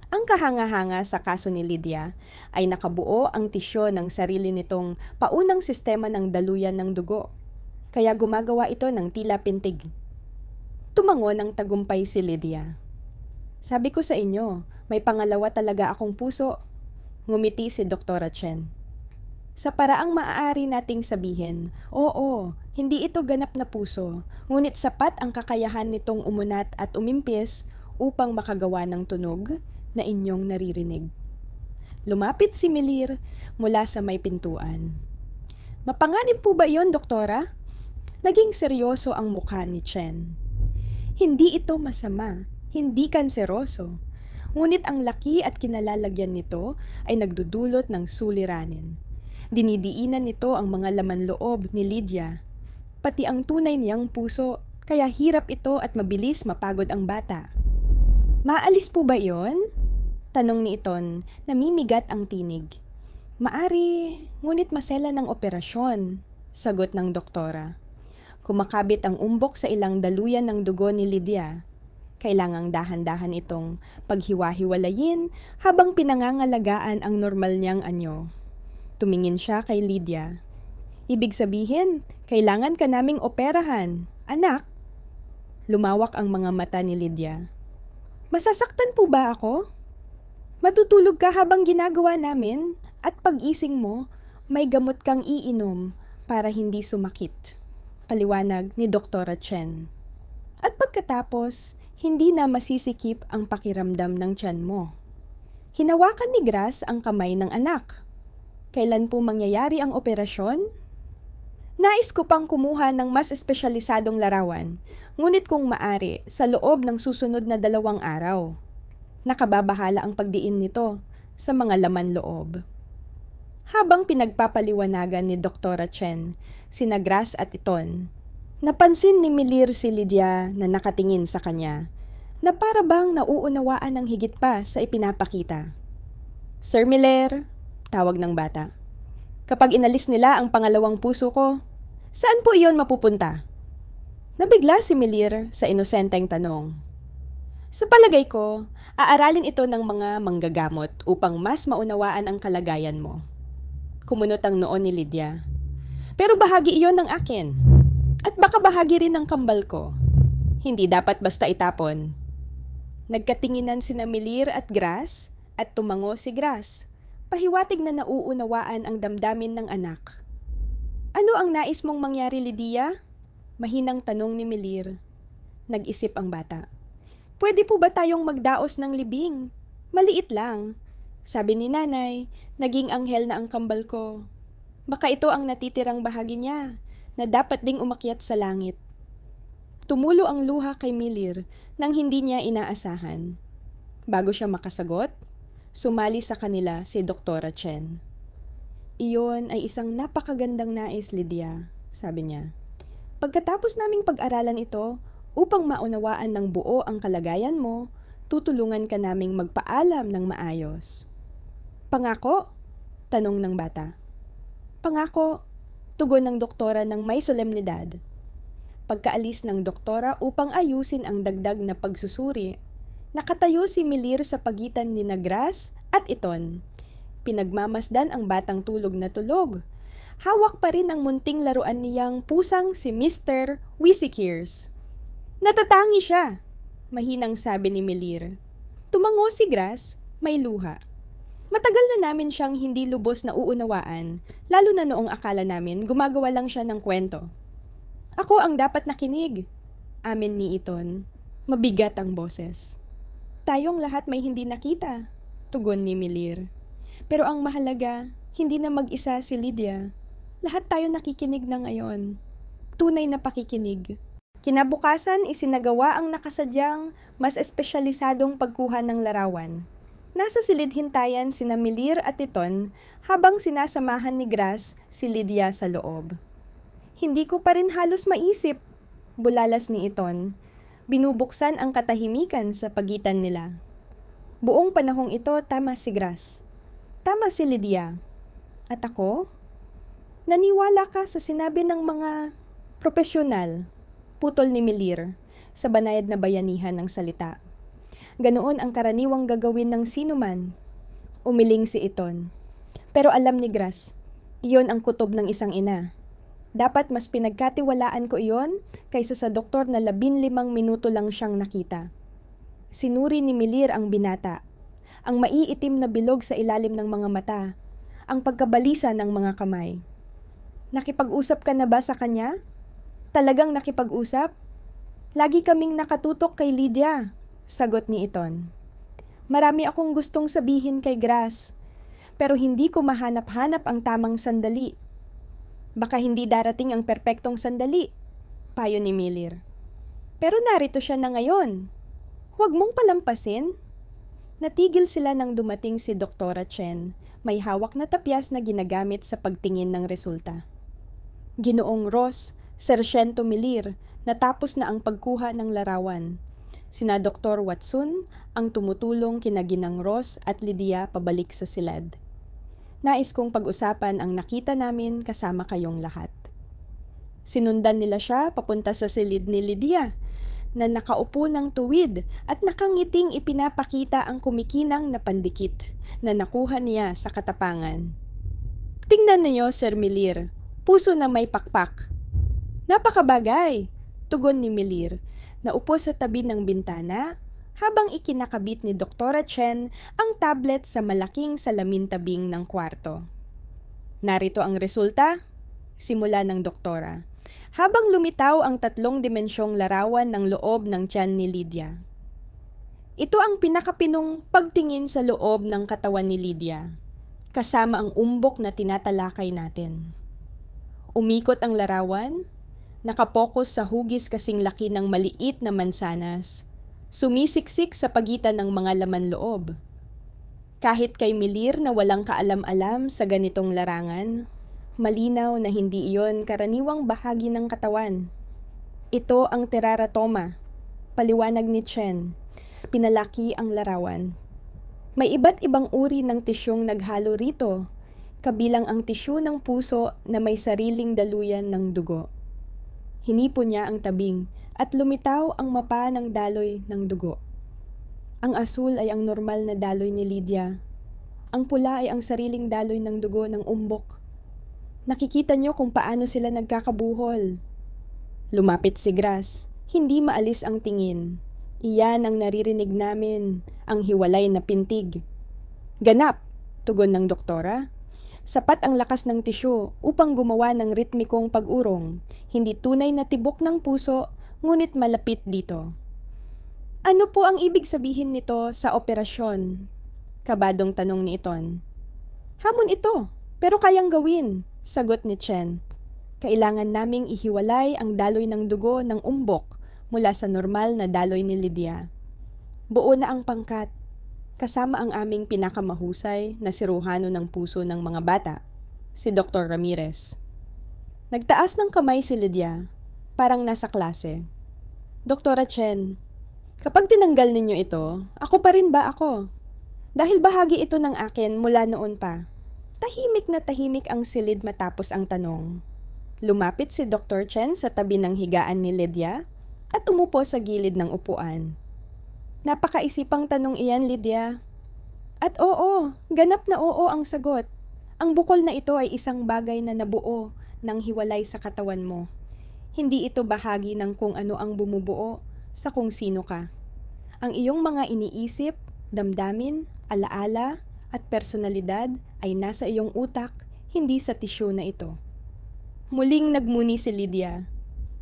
Ang kahanga-hanga sa kaso ni Lydia ay nakabuo ang tisyo ng sarili nitong paunang sistema ng daluyan ng dugo, kaya gumagawa ito ng tila pintig. Tumango ng tagumpay si Lydia. Sabi ko sa inyo, may pangalawa talaga akong puso. Ngumiti si Dr. Chen. Sa paraang maaari nating sabihin, oo, hindi ito ganap na puso, ngunit sapat ang kakayahan nitong umunat at umimpis upang makagawa ng tunog na inyong naririnig. Lumapit si Miller mula sa may pintuan. Mapanganib po ba iyon, doktora? Naging seryoso ang mukha ni Chen. Hindi ito masama, hindi kanseroso. Ngunit ang laki at kinalalagyan nito ay nagdudulot ng suliranin. Dinidiinan nito ang mga laman loob ni Lydia, pati ang tunay niyang puso, kaya hirap ito at mabilis mapagod ang bata. Maalis po ba iyon? Tanong ni Eton, namimigat ang tinig. Maari, ngunit masela ng operasyon, sagot ng doktora. Kumakabit ang umbok sa ilang daluyan ng dugo ni Lydia. Kailangang dahan-dahan itong paghiwa-hiwalayin habang pinangangalagaan ang normal niyang anyo. Tumingin siya kay Lydia. Ibig sabihin, kailangan ka naming operahan, anak. Lumawak ang mga mata ni Lydia. Masasaktan po ba ako? Matutulog ka habang ginagawa namin at pag-ising mo, may gamot kang iinom para hindi sumakit. paliwanag ni Doktora Chen. At pagkatapos, hindi na masisikip ang pakiramdam ng tiyan mo. Hinawakan ni Grace ang kamay ng anak. Kailan po mangyayari ang operasyon? Nais ko pang kumuha ng mas espesyalisadong larawan, ngunit kung maari, sa loob ng susunod na 2 araw. Nakababahala ang pagdiin nito sa mga laman loob. Habang pinagpapaliwanagan ni Doktora Chen, sina Grace at Iton, napansin ni Miller si Lydia na nakatingin sa kanya, na para bang nauunawaan ng higit pa sa ipinapakita. "Sir Miller," tawag ng bata, "kapag inalis nila ang pangalawang puso ko, saan po iyon mapupunta?" Nabigla si Miller sa inosenteng tanong. "Sa palagay ko, aaralin ito ng mga manggagamot upang mas maunawaan ang kalagayan mo." Kumunot ang noo ni Lydia. "Pero bahagi iyon ng akin. At baka bahagi rin ng kambal ko. Hindi dapat basta itapon." Nagkatinginan sina Miller at Grace at tumango si Grace. Pahiwatig na nauunawaan ang damdamin ng anak. "Ano ang nais mong mangyari, Lydia?" Mahinang tanong ni Miller. Nag-isip ang bata. "Pwede po ba tayong magdaos ng libing? Maliit lang. Sabi ni nanay, naging anghel na ang kambal ko. Baka ito ang natitirang bahagi niya, na dapat ding umakyat sa langit." Tumulo ang luha kay Miller nang hindi niya inaasahan. Bago siya makasagot, sumali sa kanila si Doktora Chen. "Iyon ay isang napakagandang nais, Lydia," sabi niya. "Pagkatapos naming pag-aralan ito, upang maunawaan ng buo ang kalagayan mo, tutulungan ka naming magpaalam ng maayos." "Pangako?" tanong ng bata. "Pangako," tugon ng doktora ng may solemnidad. Pagkaalis ng doktora upang ayusin ang dagdag na pagsusuri, nakatayo si Miller sa pagitan ni Grace at Iton. Pinagmamasdan ang batang tulog na tulog. Hawak pa rin ang munting laruan niyang pusang si Mr. Whiskers. "Natatangi siya," mahinang sabi ni Miller. Tumango si Grace, may luha. "Matagal na namin siyang hindi lubos na uunawaan, lalo na noong akala namin gumagawa lang siya ng kwento." "Ako ang dapat nakinig," amin ni Iton. Mabigat ang boses. "Tayong lahat may hindi nakita," tugon ni Miller. "Pero ang mahalaga, hindi na mag-isa si Lydia. Lahat tayo nakikinig na ngayon. Tunay na pakikinig." Kinabukasan, isinagawa ang nakasadyang, mas espesyalisadong pagkuha ng larawan. Nasa silid-hintayan sina Miller at Iton habang sinasamahan ni Grace si Lydia sa loob. "Hindi ko pa rin halos maisip," bulalas ni Iton. Binubuksan ang katahimikan sa pagitan nila. Buong panahong ito, tama si Grace. Tama si Lydia. At ako? Naniwala ka sa sinabi ng mga profesional, putol ni Miller, sa banayad na bayanihan ng salita. Ganoon ang karaniwang gagawin ng sinuman. Umiling si Iton. Pero alam ni Grace, iyon ang kutob ng isang ina. Dapat mas pinagkatiwalaan ko iyon kaysa sa doktor na 15 minuto lang siyang nakita. Sinuri ni Miller ang binata, ang maiitim na bilog sa ilalim ng mga mata, ang pagkabalisa ng mga kamay. "Nakipag-usap ka na ba sa kanya?" "Talagang nakipag-usap? Lagi kaming nakatutok kay Lydia," sagot ni Iton. "Marami akong gustong sabihin kay Grace, pero hindi ko mahanap-hanap ang tamang sandali." "Baka hindi darating ang perpektong sandali," payo ni Miller. "Pero narito siya na ngayon. Huwag mong palampasin." Natigil sila nang dumating si Doktora Chen, may hawak na tapyas na ginagamit sa pagtingin ng resulta. "Ginoong Ross, Sarsyento Miller, natapos na ang pagkuha ng larawan. Sina Dr. Watson ang tumutulong kina Ginang Ross at Lydia pabalik sa silid. Nais kong pag-usapan ang nakita namin kasama kayong lahat." Sinundan nila siya papunta sa silid ni Lydia, na nakaupo ng tuwid at nakangiting ipinapakita ang kumikinang na pandikit na nakuha niya sa katapangan. "Tingnan niyo, Sir Miller, puso na may pakpak." "Napakabagay," tugon ni Miller, na upo sa tabi ng bintana, habang ikinakabit ni Doktora Chen ang tablet sa malaking salamin-tabing ng kwarto. "Narito ang resulta," simula ng doktora. habang lumitaw ang 3 dimensyong larawan ng loob ng tiyan ni Lydia. Ito ang pinakapinong pagtingin sa loob ng katawan ni Lydia, kasama ang umbok na tinatalakay natin. Umikot ang larawan, nakapokus sa hugis kasing laki ng maliit na mansanas, sumisiksik sa pagitan ng mga laman loob. Kahit kay Milir na walang kaalam-alam sa ganitong larangan, malinaw na hindi iyon karaniwang bahagi ng katawan. Ito ang teratoma, paliwanag ni Chen. Pinalaki ang larawan. May iba't ibang uri ng tisyong naghalo rito, kabilang ang tisyo ng puso na may sariling daluyan ng dugo. Hinipo niya ang tabing at lumitaw ang mapa ng daloy ng dugo. Ang asul ay ang normal na daloy ni Lydia. Ang pula ay ang sariling daloy ng dugo ng umbok. Nakikita niyo kung paano sila nagkakabuhol. Lumapit si Grass. Hindi maalis ang tingin. Iyan ang naririnig namin, ang hiwalay na pintig. Ganap, tugon ng doktora. Sapat ang lakas ng tisyo upang gumawa ng ritmikong pag-urong, hindi tunay na tibok ng puso, ngunit malapit dito. Ano po ang ibig sabihin nito sa operasyon? Kabadong tanong ni Iton. Hamon ito, pero kayang gawin, sagot ni Chen. Kailangan naming ihiwalay ang daloy ng dugo ng umbok mula sa normal na daloy ni Lydia. Buo na ang pangkat, kasama ang aming pinakamahusay na siruhano ng puso ng mga bata, si Dr. Ramirez. Nagtaas ng kamay si Lydia, parang nasa klase. Doktora Chen, kapag tinanggal ninyo ito, ako pa rin ba ako? Dahil bahagi ito ng akin mula noon pa. Tahimik na tahimik ang silid matapos ang tanong. Lumapit si Dr. Chen sa tabi ng higaan ni Lydia at umupo sa gilid ng upuan. Napakaisipang tanong iyan, Lydia. At oo, ganap na oo ang sagot. Ang bukol na ito ay isang bagay na nabuo ng hiwalay sa katawan mo. Hindi ito bahagi ng kung ano ang bumubuo sa kung sino ka. Ang iyong mga iniisip, damdamin, alaala, at personalidad ay nasa iyong utak, hindi sa tisyo na ito. Muling nagmuni si Lydia.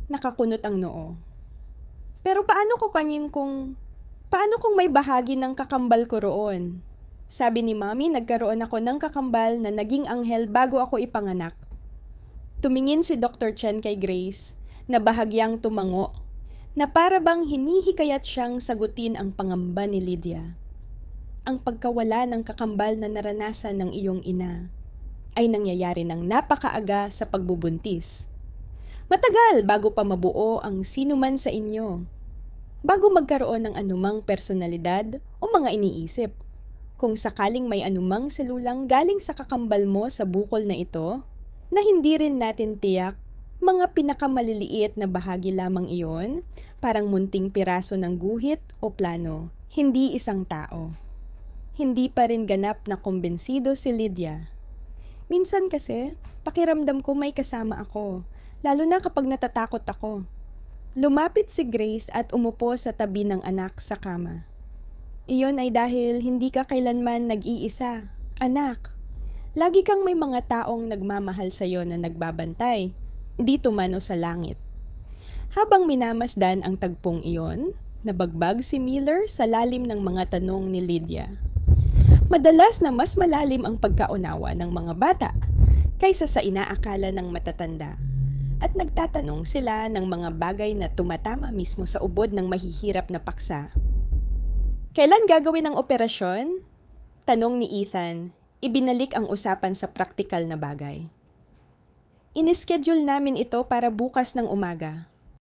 Nakakunot ang noo. Pero paano kung may bahagi ng kakambal ko roon? Sabi ni Mommy, nagkaroon ako ng kakambal na naging anghel bago ako ipanganak. Tumingin si Dr. Chen kay Grace na bahagyang tumango, na para bang hinihikayat siyang sagutin ang pangamba ni Lydia. Ang pagkawala ng kakambal na naranasan ng iyong ina ay nangyayari ng napakaaga sa pagbubuntis. Matagal bago pa mabuo ang sinuman sa inyo. Bago magkaroon ng anumang personalidad o mga iniisip. Kung sakaling may anumang selulang galing sa kakambal mo sa bukol na ito, na hindi rin natin tiyak, mga pinakamaliliit na bahagi lamang iyon, parang munting piraso ng guhit o plano, hindi isang tao. Hindi pa rin ganap na kumbensido si Lydia. Minsan kasi, pakiramdam ko may kasama ako, lalo na kapag natatakot ako. Lumapit si Grace at umupo sa tabi ng anak sa kama. Iyon ay dahil hindi ka kailanman nag-iisa. Anak, lagi kang may mga taong nagmamahal sa iyo na nagbabantay, dito man o sa langit. Habang minamasdan ang tagpong iyon, nabagbag si Miller sa lalim ng mga tanong ni Lydia. Madalas na mas malalim ang pagkaunawa ng mga bata kaysa sa inaakala ng matatanda. At nagtatanong sila ng mga bagay na tumatama mismo sa ubod ng mahihirap na paksa. Kailan gagawin ang operasyon? Tanong ni Ethan, ibinalik ang usapan sa praktikal na bagay. Inischedule namin ito para bukas ng umaga.